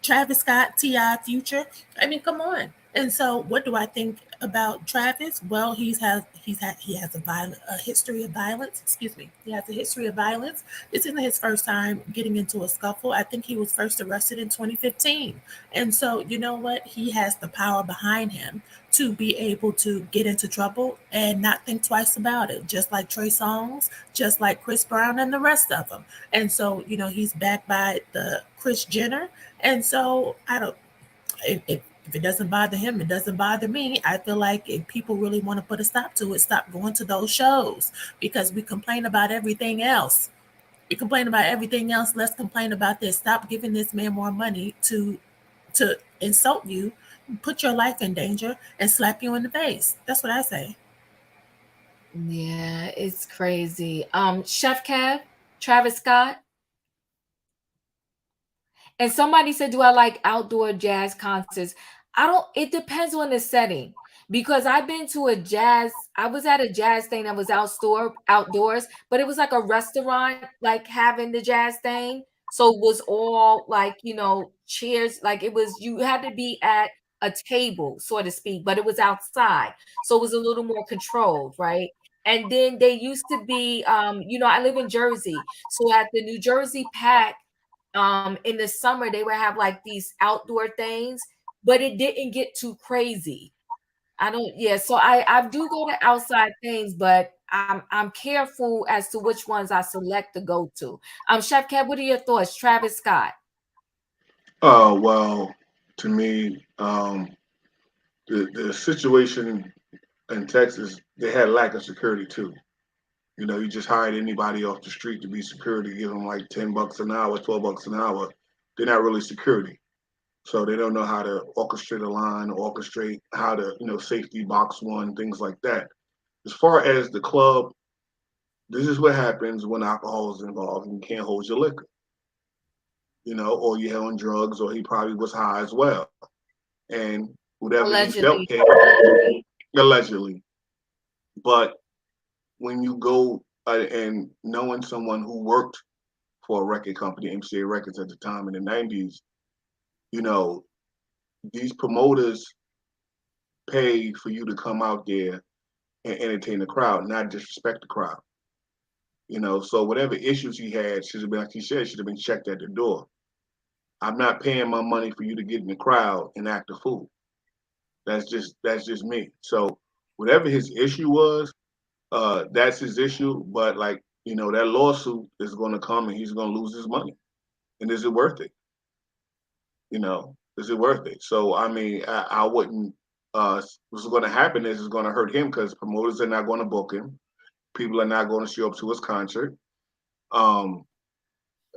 Travis Scott, T.I., Future. I mean, come on. And so, what do I think about Travis? Well, he has a history of violence. Excuse me, he has a history of violence. This isn't his first time getting into a scuffle. I think he was first arrested in 2015. And so, you know what? He has the power behind him to be able to get into trouble and not think twice about it, just like Trey Songz, just like Chris Brown, and the rest of them. And so, he's backed by the Chris Jenner. And so, I don't, if it doesn't bother him, it doesn't bother me. I feel like if people really want to put a stop to it, stop going to those shows because we complain about everything else. We complain about everything else. Let's complain about this. Stop giving this man more money to insult you, put your life in danger, and slap you in the face. That's what I say. Yeah, it's crazy. Chef Kev, Travis Scott. And somebody said, "Do I like outdoor jazz concerts?" I don't. It depends on the setting, because I've been to a jazz. I was at a jazz thing that was outdoors, but it was like a restaurant, like having the jazz thing. So it was all like chairs. Like it was, you had to be at a table, so to speak, but it was outside, so it was a little more controlled, right? And then they used to be, I live in Jersey, so at the New Jersey Pack, in the summer they would have like these outdoor things, but it didn't get too crazy. I don't Yeah, so I do go to outside things, but I'm careful as to which ones I select to go to. Chef Cat, what are your thoughts? Travis Scott. Well, to me, the situation in Texas, they had lack of security too. You just hired anybody off the street to be security, give them like $10 an hour, $12 an hour. They're not really security, so they don't know how to orchestrate a line, orchestrate how to safety box one, things like that. As far as the club, this is what happens when alcohol is involved and you can't hold your liquor, or you're on drugs, or he probably was high as well, and whatever he felt Allegedly. came allegedly. But when you go and knowing someone who worked for a record company, MCA Records at the time in the 90s, you know, these promoters pay for you to come out there and entertain the crowd, not disrespect the crowd. So whatever issues he had should have been, like he said, should have been checked at the door. I'm not paying my money for you to get in the crowd and act a fool. That's just me. So whatever his issue was, that's his issue. But like, that lawsuit is gonna come and he's gonna lose his money. And is it worth it? Is it worth it? So I mean, I wouldn't. What's going to happen is it's going to hurt him because promoters are not going to book him. People are not going to show up to his concert. Um,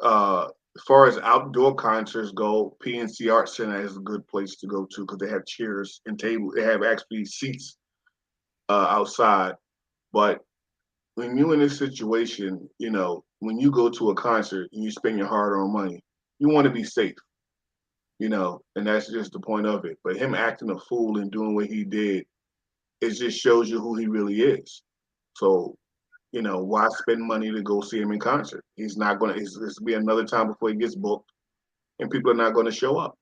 uh, As far as outdoor concerts go, PNC Art Center is a good place to go to because they have chairs and tables. They have actually seats outside. But when you're in this situation, when you go to a concert and you spend your hard-earned money, you want to be safe, and that's just the point of it. But him acting a fool and doing what he did, it just shows you who he really is. So, why spend money to go see him in concert? He's not going to, it's be another time before he gets booked and people are not going to show up.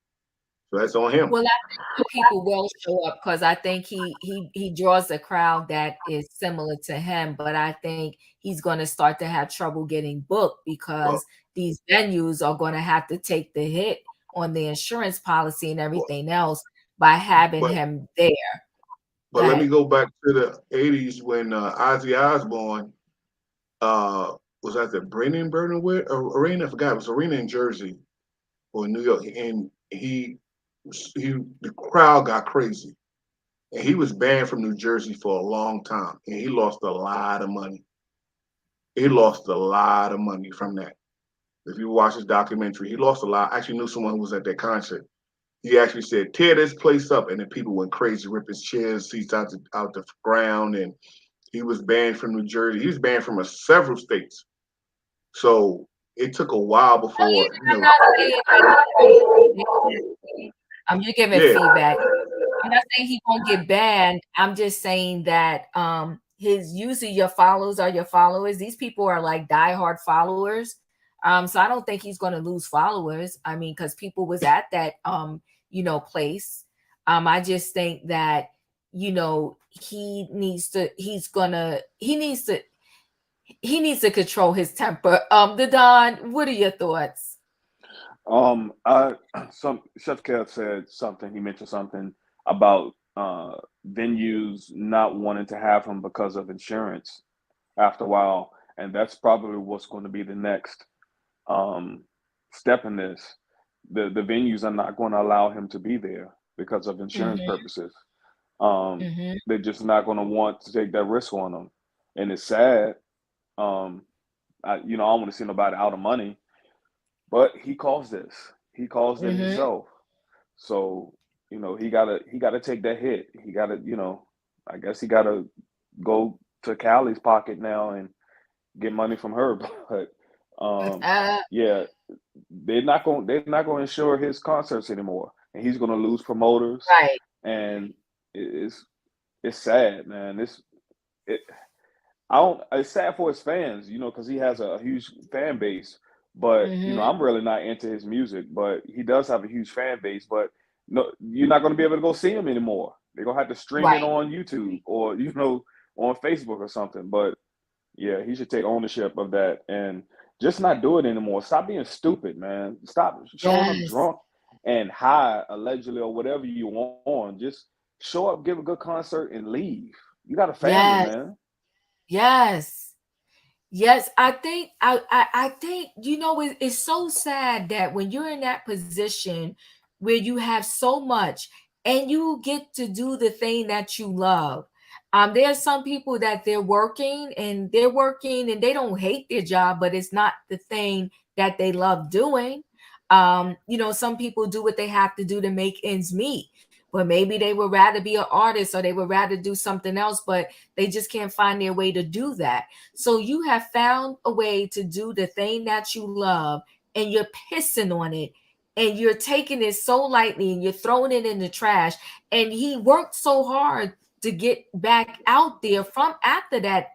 So that's on him. Well, I think the people will show up because I think he draws a crowd that is similar to him, but I think he's going to start to have trouble getting booked Well, because these venues are going to have to take the hit on the insurance policy and well, everything else by having but him there. Go but let me ahead. go back to the '80s when Ozzy Osbourne uh, was at the Brennan Bernaway Arena. I forgot, it was arena in Jersey or New York, and he the crowd got crazy, and he was banned from New Jersey for a long time, and he lost a lot of money. He lost a lot of money from that. If you watch his documentary, he lost a lot. I actually knew someone who was at that concert. He actually said, "Tear this place up," and the people went crazy, ripping chairs, seats out the ground, and he was banned from New Jersey. He was banned from several states. So it took a while No, before, I'm not saying that you're giving yeah, feedback. I'm not saying he won't get banned. I'm just saying that his usually your followers are your followers. These people are like diehard followers. So I don't think he's gonna lose followers. I mean, because people was at that place. I just think that he needs to control his temper. The Don, what are your thoughts? I some Chef Kev said something. He mentioned something about venues not wanting to have him because of insurance after a while, and that's probably what's going to be the next um, step in this. The venues are not going to allow him to be there because of insurance Mm-hmm, purposes. Um, mm-hmm, they're just not going to want to take that risk on him, and it's sad. Um, I don't want to see nobody out of money, but he caused this. He caused it mm-hmm. himself. So, he gotta take that hit. He gotta, I guess he gotta go to Callie's pocket now and get money from her. But Uh, yeah, they're not gonna insure his concerts anymore. And he's gonna lose promoters, right. and it's sad, man. It I don't. It's sad for his fans, because he has a huge fan base. But Mm-hmm. I'm really not into his music, but he does have a huge fan base. But no, you're not going to be able to go see him anymore. They're gonna have to stream it Right. on YouTube or on Facebook or something. But yeah, he should take ownership of that and just not do it anymore. Stop being stupid, man. Stop showing up Yes. drunk and high allegedly or whatever you want. Just show up, give a good concert, and leave. You got a family, Yes. man. Yes. Yes. I think it's so sad that when you're in that position where you have so much and you get to do the thing that you love. There's some people that they're working and they don't hate their job, but it's not the thing that they love doing. Some people do what they have to do to make ends meet, but maybe they would rather be an artist or they would rather do something else, but they just can't find their way to do that. So you have found a way to do the thing that you love and you're pissing on it and you're taking it so lightly and you're throwing it in the trash. And he worked so hard to get back out there from after that.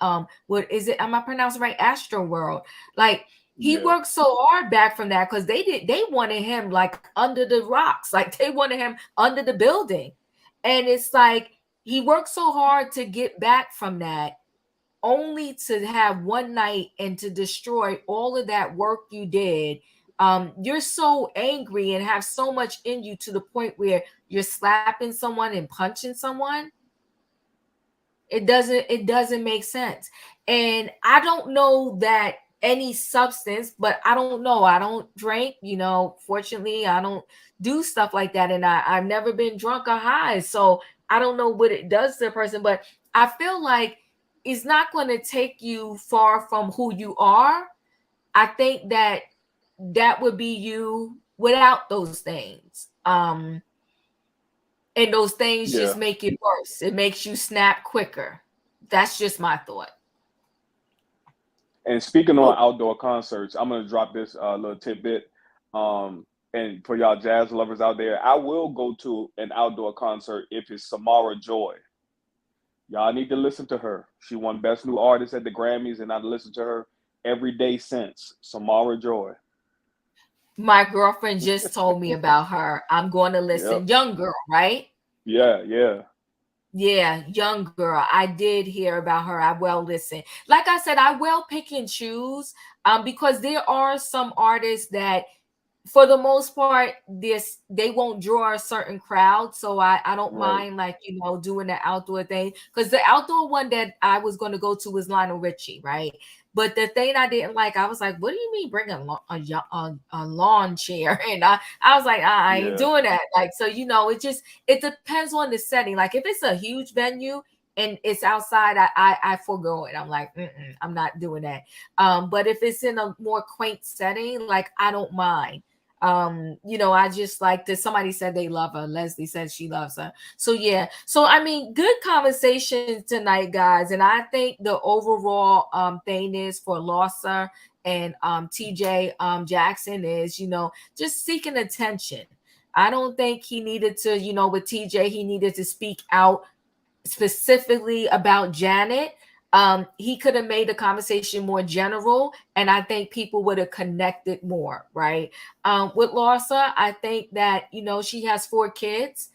What is it? Am I pronouncing right? Astro World. Like he Yeah. worked so hard back from that because they wanted him like under the rocks, like they wanted him under the building. And it's like he worked so hard to get back from that only to have one night and to destroy all of that work you did. You're so angry and have so much in you to the point where you're slapping someone and punching someone. It doesn't make sense. And I don't know that any substance, but I don't know. I don't drink, fortunately, I don't do stuff like that. And I've never been drunk or high. So I don't know what it does to a person, but I feel like it's not going to take you far from who you are. I think that that would be you without those things. And those things just Yeah. make it worse. It makes you snap quicker. That's just my thought. And speaking on Oh, outdoor concerts, I'm gonna drop this little tidbit. And for y'all jazz lovers out there, I will go to an outdoor concert if it's Samara Joy. Y'all need to listen to her. She won Best New Artist at the Grammys, and I've listened to her every day since. Samara Joy. my girlfriend just told me about her. I'm going to Yep. listen. Young girl, right? Yeah, yeah. Yeah, young girl. I did hear about her. I will listen. Like I said, I will pick and choose because there are some artists that for the most part this they won't draw a certain crowd, so I don't Right. mind, like, doing the outdoor thing, because the outdoor one that I was going to go to was Lionel Richie, right? But the thing I didn't like, I was like, what do you mean bring a lawn chair? And I was like, I ain't Yeah. doing that. Like, so it depends on the setting. Like if it's a huge venue and it's outside, I forego it. I'm like, I'm not doing that. But if it's in a more quaint setting, like, I don't mind. I just like that somebody said they love her. Leslie said she loves her. So yeah. So I mean, good conversation tonight, guys. And I think the overall thing is for Larsa and TJ Jackson is, just seeking attention. I don't think he needed to, with TJ, he needed to speak out specifically about Janet. He could have made the conversation more general, and I think people would have connected more, right? With Larsa, I think that she has 4 kids.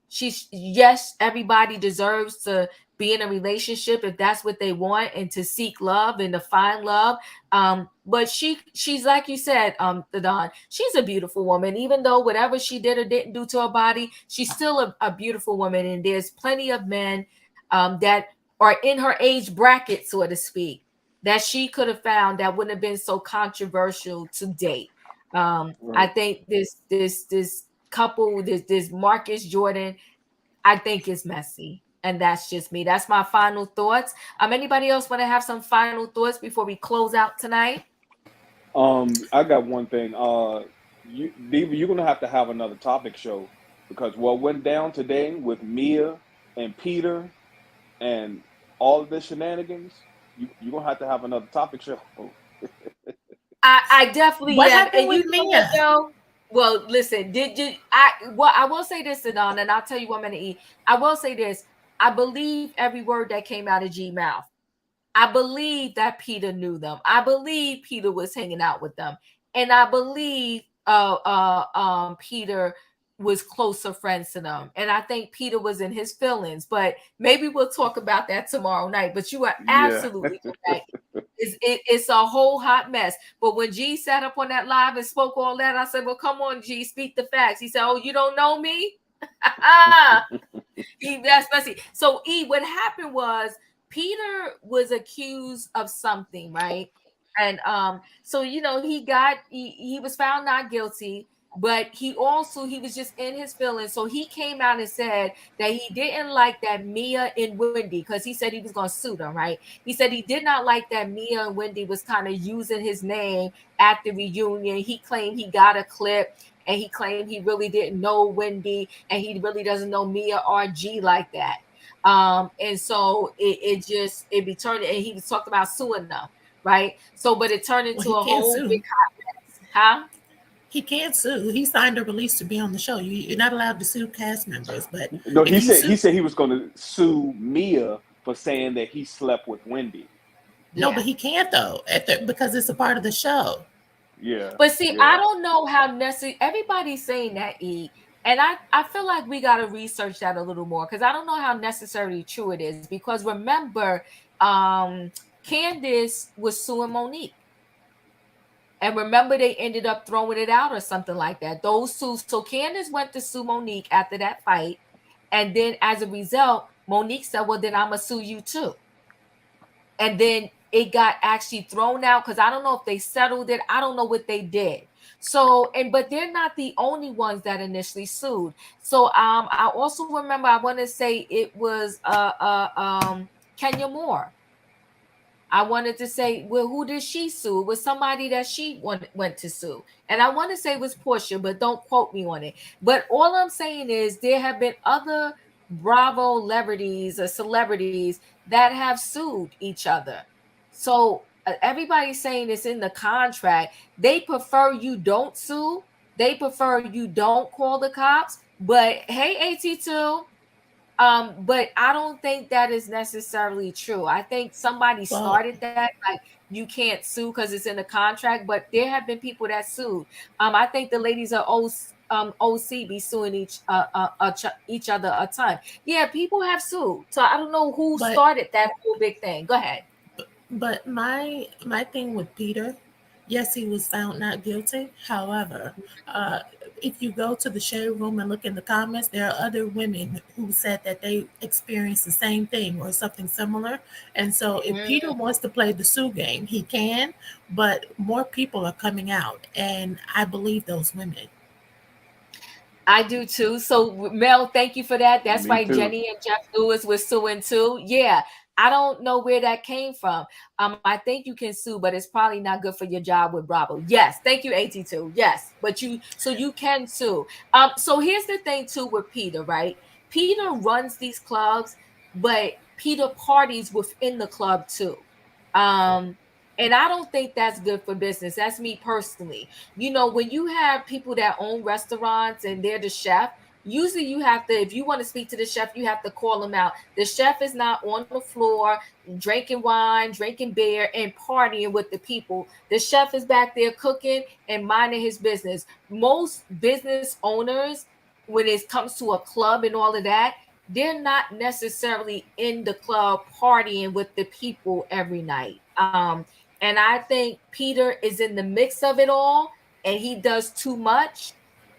She's Yes, everybody deserves to be in a relationship if that's what they want, and to seek love and to find love. But she's like you said, the Don. She's a beautiful woman, even though whatever she did or didn't do to her body, she's still a beautiful woman. And there's plenty of men that are in her age bracket, so to speak, that she could have found that wouldn't have been so controversial to date. I Right. think this couple, this Marcus Jordan, I think is messy. And that's just me. That's my final thoughts. Anybody else want to have some final thoughts before we close out tonight? I got one thing. Diva, you're gonna have to have another topic show because what went down today with Mia and Peter and all of the shenanigans, you're gonna have to have another topic show. I definitely What am. happened And you with know what Mia? though? Well, listen, did you I will say this, Adon, and I'll tell you what I'm gonna eat. I will say this. I believe every word that came out of G mouth. I believe that Peter knew them. I believe Peter was hanging out with them. And I believe Peter was closer friends to them. And I think Peter was in his feelings. But maybe we'll talk about that tomorrow night. But you are Yeah. absolutely correct. It's a whole hot mess. But when G sat up on that live and spoke all that, I said, well, come on, G, speak the facts. He said, oh, you don't know me? That's messy. So what happened was Peter was accused of something, right? And so he was found not guilty, but he was just in his feelings. So he came out and said that he didn't like that Mia and Wendy, because he said he was gonna sue them, right? He said he did not like that Mia and Wendy was kind of using his name at the reunion. He claimed he got a clip, and he claimed he really didn't know Wendy, and he really doesn't know Mia or G like that. And so it be turned, and he was talking about suing them, right? So, but it turned Well, into he a can't whole big sue. hot mess, huh? He can't sue. He signed a release to be on the show. You're not allowed to sue cast members, but No, if he you said sue, he said he was gonna sue Mia for saying that he slept with Wendy. no, Yeah. but he can't though, because it's a part of the show. Yeah, But see, I yeah. don't know how necessary everybody's saying that, and I feel like we got to research that a little more, because I don't know how necessarily true it is. Because remember, Candace was suing Monique. And remember, they ended up throwing it out or something like that. Those two. So Candace went to sue Monique after that fight. And then as a result, Monique said, well, then I'm going to sue you too. And then it got actually thrown out, because I don't know if they settled it. I don't know what they did. So, but they're not the only ones that initially sued. So I also remember, I want to say it was Kenya Moore. I wanted to say, well, who did she sue? It was somebody that she went to sue. And I want to say it was Portia, but don't quote me on it. But all I'm saying is there have been other Bravo celebrities or celebrities that have sued each other. So everybody's saying it's in the contract. They prefer you don't sue. They prefer you don't call the cops. But hey, AT2, but I don't think that is necessarily true. I think somebody Well, started that, like you can't sue because it's in the contract, but there have been people that sued. I think the ladies of OC be suing each other a ton. Yeah, people have sued. So I don't know who but started that whole big thing. Go ahead. But my thing with Peter, yes, he was found not guilty. However, uh, if you go to the shade room and look in the comments, there are other women who said that they experienced the same thing or something similar. And so, if Peter Mm. wants to play the Sue game, he can. But more people are coming out, and I believe those women. I do too. So Mel, thank you for that. That's Me why too. Jenny and Jeff Lewis was suing too. Yeah. I don't know where that came from. I think you can sue, but it's probably not good for your job with Bravo. Yes, thank you, AT2. Yes, but you can sue. So here's the thing too with Peter, right? Peter runs these clubs, but Peter parties within the club too. Um, and I don't think that's good for business. That's me personally. When you have people that own restaurants and they're the chef, usually you have to, if you want to speak to the chef, you have to call him out. The chef is not on the floor drinking wine, drinking beer, and partying with the people. The chef is back there cooking and minding his business. Most business owners, when it comes to a club and all of that, they're not necessarily in the club partying with the people every night. And I think Peter is in the mix of it all, and he does too much.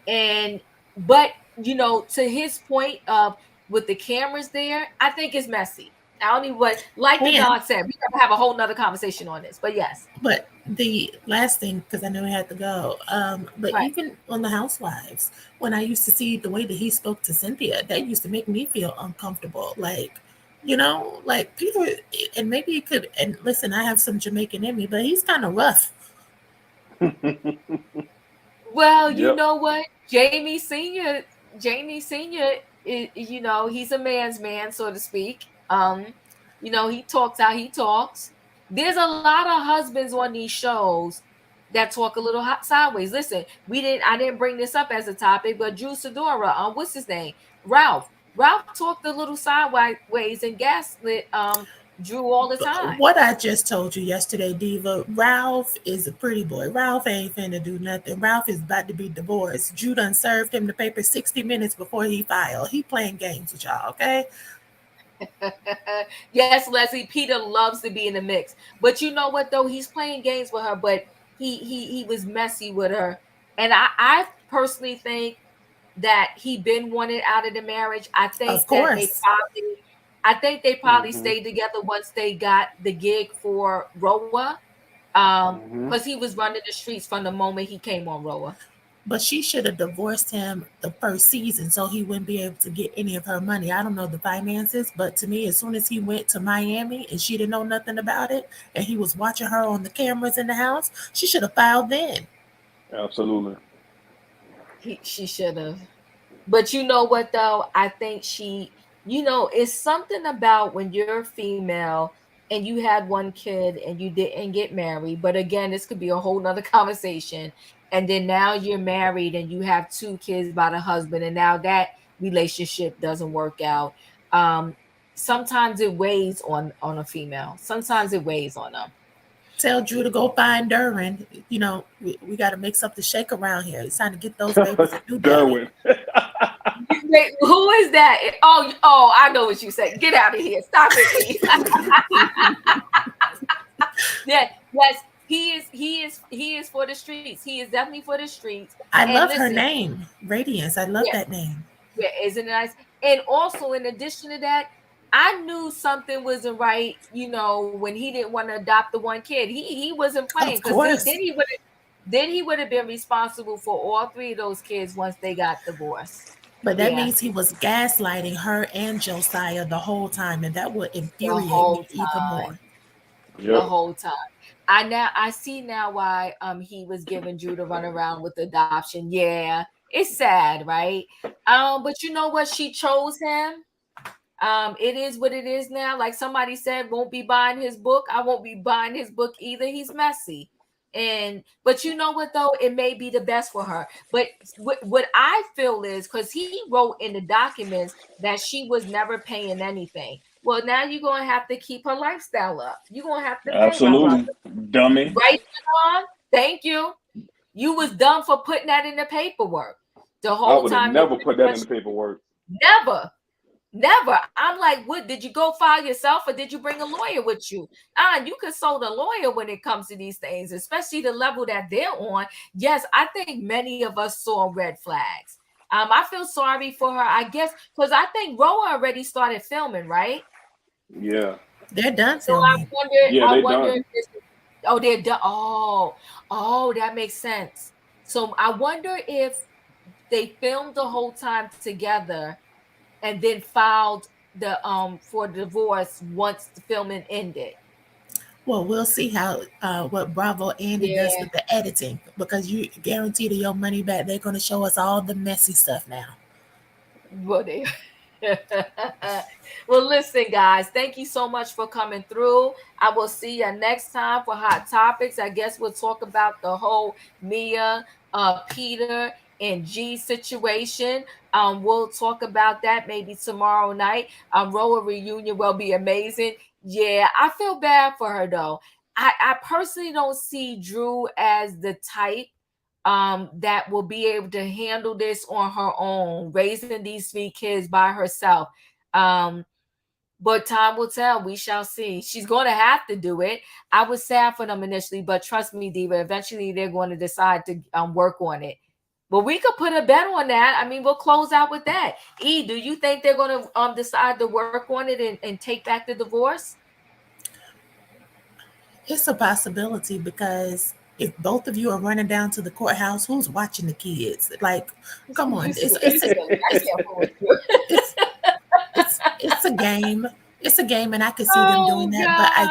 And but to his point of with the cameras there, I think it's messy. I don't even what like the And Don said, we gotta have a whole nother conversation on this. But yes, But the last thing, because I know we had to go, but right. even on the Housewives, when I used to see the way that he spoke to Cynthia, that used to make me feel uncomfortable. Like Peter, and maybe he could. And listen, I have some Jamaican in me, but he's kind of rough. Well, you Yep. know what? Jamie Senior, he's a man's man, so to speak. He talks how he talks. There's a lot of husbands on these shows that talk a little sideways. Listen, I didn't bring this up as a topic, but Drew Sidora, what's his name? Ralph. Ralph talked a little sideways and gaslit Drew all the time. What I just told you yesterday, Diva, Ralph is a pretty boy. Ralph ain't finna do nothing. Ralph is about to be divorced. Drew done served him the paper 60 minutes before he filed. He playing games with y'all, okay? Yes, Leslie, Peter loves to be in the mix. But you know what though? He's playing games with her, but he was messy with her. And I personally think that he been wanted out of the marriage. Of course. I think they probably Hmm. stayed together once they got the gig for Roa. Hmm. Because he was running the streets from the moment he came on Roa. But she should have divorced him the first season so he wouldn't be able to get any of her money. I don't know the finances, but to me, as soon as he went to Miami and she didn't know nothing about it, and he was watching her on the cameras in the house, she should have filed then. Absolutely. She should have. But you know what though? I think it's something about when you're female and you had one kid and you didn't get married. But again, this could be a whole nother conversation. And then now you're married and you have two kids by the husband, and now that relationship doesn't work out. Um, Sometimes it weighs on a female. Sometimes it weighs on them. Tell Drew to go find Duran. We got to mix up the shake around here. It's time to get those babies a new daddy. Derwin. Wait, who is that? Oh, I know what you said. Get out of here. Stop it, please. Yeah, yes, he is for the streets. He is definitely for the streets. I And love her listen, name, Radiance. I love yeah, that name. yeah, isn't it nice? And also, in addition to that, I knew something wasn't right. When he didn't want to adopt the one kid, he wasn't playing Of because then course. he would have been responsible for all three of those kids once they got divorced. But that Yeah, means he was gaslighting her and Josiah the whole time, and that would the infuriate whole me even time. more. the Yep. whole time. I see now why he was giving Drew to run around with adoption. Yeah, it's sad, right? But you know what? She chose him. It is what it is now. Like somebody said, won't be buying his book. I won't be buying his book either. He's messy. And but you know what though, it may be the best for her. But what I feel is because he wrote in the documents that she was never paying anything. Well, now you're gonna have to keep her lifestyle up. You're gonna have to pay my brother, Absolutely. Dummy. right, John? Thank you. You was dumb for putting that in the paperwork the I whole would have time. Your never put that in the paperwork. never. Never. I'm like, what? Did you go file yourself or did you bring a lawyer with you? You consult a lawyer when it comes to these things, especially the level that they're on. Yes, I think many of us saw red flags. I feel sorry for her, I guess, because I think Roa already started filming, right? Yeah. They're done So I filming. wonder, Yeah, I they wonder done. if this, oh, they're done. Oh, that makes sense. So I wonder if they filmed the whole time together and then filed the for divorce once the filming ended. Well, we'll see how what Bravo Andy does Yeah, with the editing because you guaranteed your money back. They're going to show us all the messy stuff now. well, they. Well, listen, guys, thank you so much for coming through. I will see you next time for hot topics. I guess we'll talk about the whole Mia, Peter, and G situation. We'll talk about that maybe tomorrow night. Roa reunion will be amazing. Yeah, I feel bad for her though. I personally don't see Drew as the type that will be able to handle this on her own, raising these three kids by herself. Um, but time will tell. We shall see. She's going to have to do it. I was sad for them initially, but trust me, Diva, eventually they're going to decide to work on it. But we could put a bet on that. I mean, we'll close out with that. E, do you think they're going to decide to work on it and take back the divorce? It's a possibility because if both of you are running down to the courthouse, who's watching the kids? Like, come on, You silly. I can't fool with you. it's it's a game. It's a game, and I could see them doing Oh that. But God. I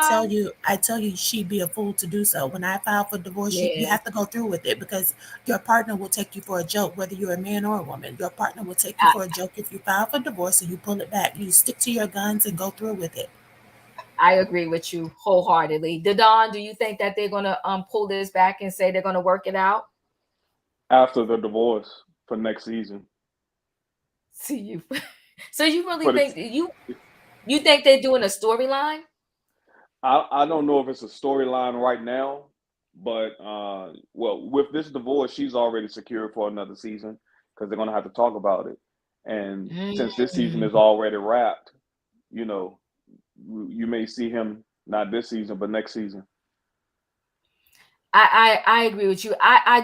tell you, she'd be a fool to do so. When I file for divorce, you Yeah. have to go through with it because your partner will take you for a joke, whether you're a man or a woman. Your partner will take you I, for a joke if you file for divorce and you pull it back. You stick to your guns and go through with it. I agree with you wholeheartedly. Dadon, do you think that they're gonna pull this back and say they're gonna work it out? After the divorce for next season. See you. So you really But think it's you think they're doing a storyline? I don't know if it's a storyline right now, but well, with this divorce, she's already secured for another season because they're gonna have to talk about it. And since this season Mm. is already wrapped, you know, you may see him not this season, but next season. I agree with you. I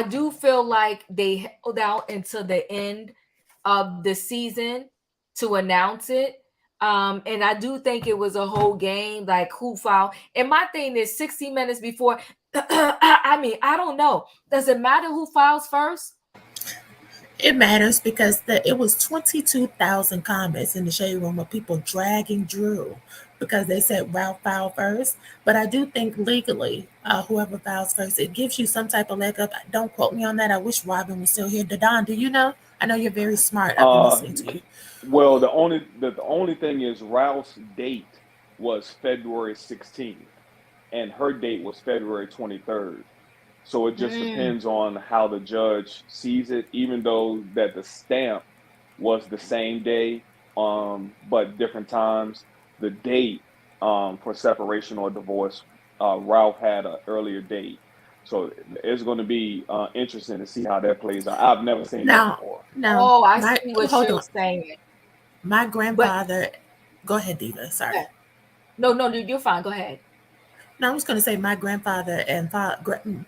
do feel like they held out until the end of the season to announce it. And I do think it was a whole game, like who fouled. And my thing is 60 minutes before. I mean, I don't know. Does it matter who files first? It matters because it was 22,000 comments in the shade room of people dragging Drew because they said Ralph filed first. But I do think legally, whoever files first, it gives you some type of leg up. Don't quote me on that. I wish Robin was still here. Dadon, do you know? I know you're very smart. I've been Uh, listening to you. well, the only thing is Ralph's date was February 16th, and her date was February 23rd. So it just Mm, depends on how the judge sees it, even though that the stamp was the same day, but different times. The date for separation or divorce, Ralph had an earlier date. So it's going to be interesting to see how that plays out. I've never seen that Now, before. now, oh, I my see what hold you're on. saying. My But grandfather, go ahead, Diva. Sorry. yeah. No, no, you're fine. Go ahead. No, I was going to say my grandfather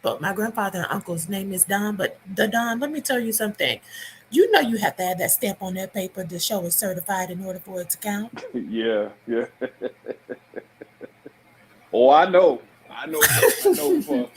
but my grandfather and uncle's name is Don. But the Don, let me tell you something. You know you have to have that stamp on that paper to show it's certified in order for it to count. Yeah, yeah. Oh, I know, I know for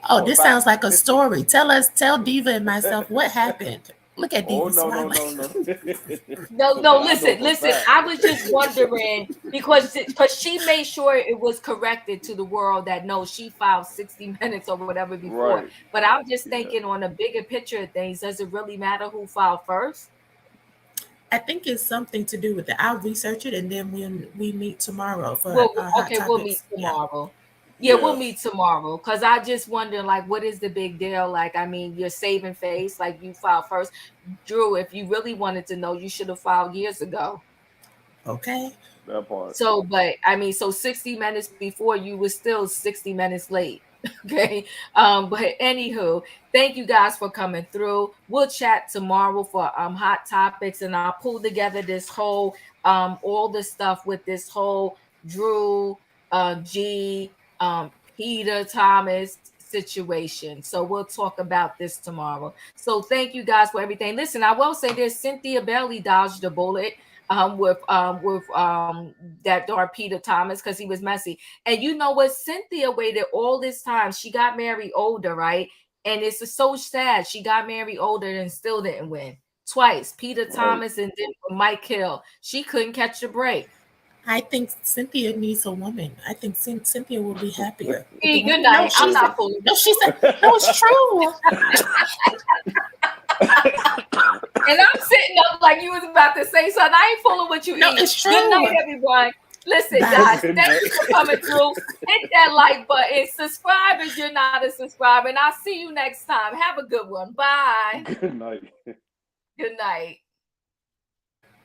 Oh, for a this sounds fact. like a story. Tell Diva and myself what happened. Look at Oh Diva no, no, smiling. no, no. No, But I know listen, for a listen. fact. I was just wondering because she made sure it was corrected to the world that no, she filed 60 minutes or whatever before. Right. But I'm just Yeah. thinking on a bigger picture of things, does it really matter who filed first? I think it's something to do with it. I'll research it and then when we meet tomorrow for Well, our hot okay, we'll meet topics. Yeah. tomorrow. Yeah, we'll Yeah. meet tomorrow. Cause I just wondering, like, what is the big deal? Like, I mean, you're saving face, like you filed first. Drew, if you really wanted to know, you should have filed years ago. Okay. That part. So, but I mean, so 60 minutes before you was still 60 minutes late. Okay. But anywho, thank you guys for coming through. We'll chat tomorrow for hot topics, and I'll pull together this whole all the stuff with this whole Drew G Peter Thomas situation. So we'll talk about this tomorrow. So thank you guys for everything. Listen, I will say this: Cynthia Bailey dodged a bullet with that darn Peter Thomas because he was messy. And you know what? Cynthia waited all this time. She got married older, right? And it's so sad. She got married older and still didn't win twice. Peter Right. Thomas and then Mike Hill. She couldn't catch a break. I think Cynthia needs a woman. I think Cynthia will be happier with the Good woman. No, night. I'm not fooling. no, she said, no, it's true. And I'm sitting up like you was about to say something. I ain't fooling with you. No, Either. it's true. Good night, everyone. Listen, Bye. guys, thank you for coming through. Hit that like button. Subscribe if you're not a subscriber. And I'll see you next time. Have a good one. Bye. Good night. Good night.